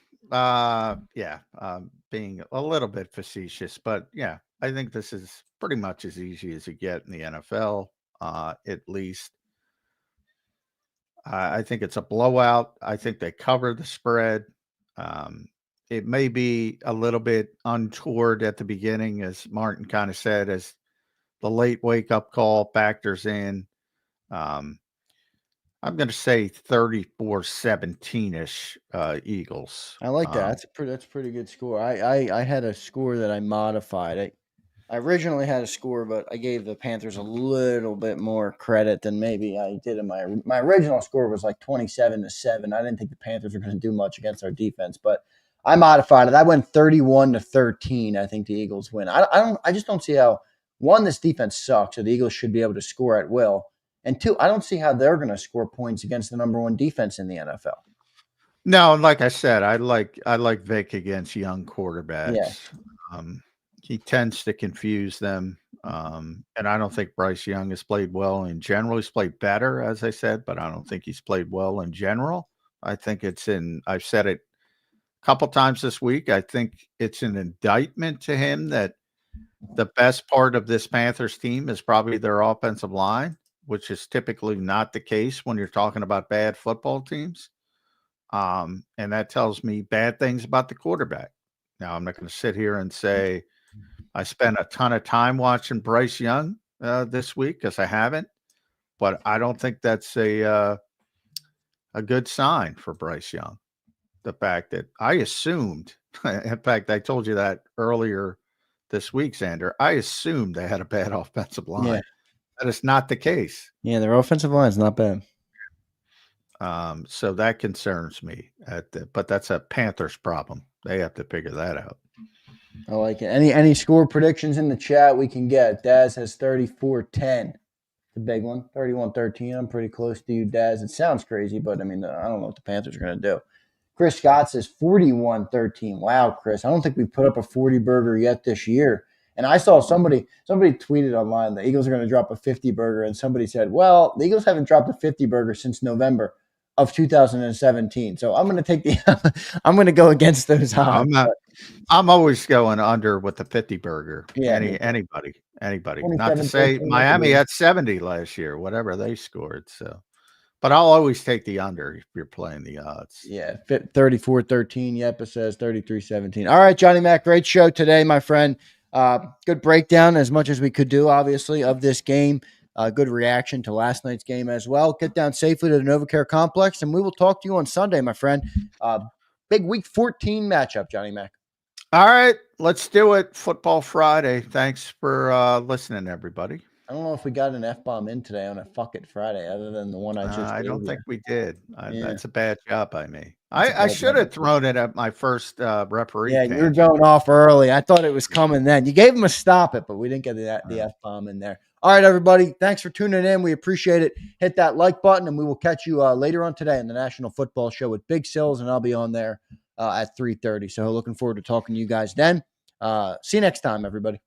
Being a little bit facetious, but yeah, I think this is pretty much as easy as you get in the NFL, at least. I think it's a blowout. I think they cover the spread. It may be a little bit untoward at the beginning, as Martin kind of said, as the late wake-up call factors in. I'm going to say 34-17-ish Eagles. I like that. That's a pretty good score. I had a score that I modified. I originally had a score, but I gave the Panthers a little bit more credit than maybe I did in my original score was like 27-7. I didn't think the Panthers were going to do much against our defense, but I modified it. I went 31-13. I think the Eagles win. I just don't see how, one, this defense sucks, so the Eagles should be able to score at will. And 2, I don't see how they're going to score points against the number 1 defense in the NFL. No, like I said, I like Vic against young quarterbacks. Yeah. He tends to confuse them. And I don't think Bryce Young has played well in general. He's played better, as I said, but I don't think he's played well in general. I think I've said it a couple times this week. I think it's an indictment to him that the best part of this Panthers team is probably their offensive line, which is typically not the case when you're talking about bad football teams. And that tells me bad things about the quarterback. Now, I'm not going to sit here and say I spent a ton of time watching Bryce Young this week, because I haven't, but I don't think that's a good sign for Bryce Young. The fact that I assumed, in fact, I told you that earlier this week, Zander, I assumed they had a bad offensive line. Yeah. That is not the case. Yeah, their offensive line is not bad. So that concerns me. But that's a Panthers problem. They have to figure that out. I like it. Any score predictions in the chat we can get? Daz has 34-10. The big one. 31-13. I'm pretty close to you, Daz. It sounds crazy, but I mean, I don't know what the Panthers are going to do. Chris Scott says 41-13. Wow, Chris. I don't think we've put up a 40 burger yet this year. And I saw somebody tweeted online the Eagles are going to drop a 50 burger, and somebody said, well, the Eagles haven't dropped a 50 burger since November of 2017. So I'm going to take I'm going to go against those odds. I'm always going under with the 50 burger. Yeah, anybody. Not to say Miami had 70 last year, whatever they scored. So, but I'll always take the under if you're playing the odds. Yeah, 34-13. Yepa says 33-17. All right, Johnny Mac, great show today, my friend. Good breakdown, as much as we could do, obviously, of this game. Good reaction to last night's game as well. Get down safely to the NovaCare Complex, and we will talk to you on Sunday, my friend. Big Week 14 matchup, Johnny Mac. All right, let's do it. Football Friday. Thanks for listening, everybody. I don't know if we got an F-bomb in today on a Fuck It Friday, other than the one I just I don't think we did. Yeah. That's a bad job by me. I should have thrown it at my first referee. Yeah, you were going off early. I thought it was coming then. You gave him a stop it, but we didn't get the F-bomb in there. All right, everybody. Thanks for tuning in. We appreciate it. Hit that like button, and we will catch you later on today on the National Football Show with Big Sills, and I'll be on there at 3:30. So looking forward to talking to you guys then. See you next time, everybody.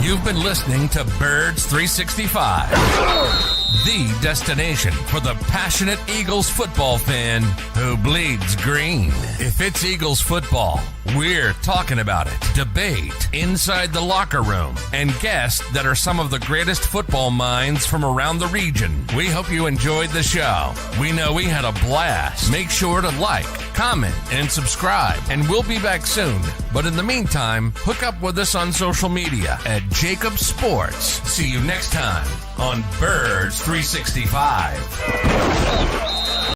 You've been listening to Birds 365. the destination for the passionate Eagles football fan who bleeds green. If it's Eagles football, we're talking about it. Debate inside the locker room and guests that are some of the greatest football minds from around the region. We hope you enjoyed the show. We know we had a blast. Make sure to like, comment, and subscribe, and we'll be back soon. But in the meantime, hook up with us on social media at JAKIB Sports. See you next time on Birds 365.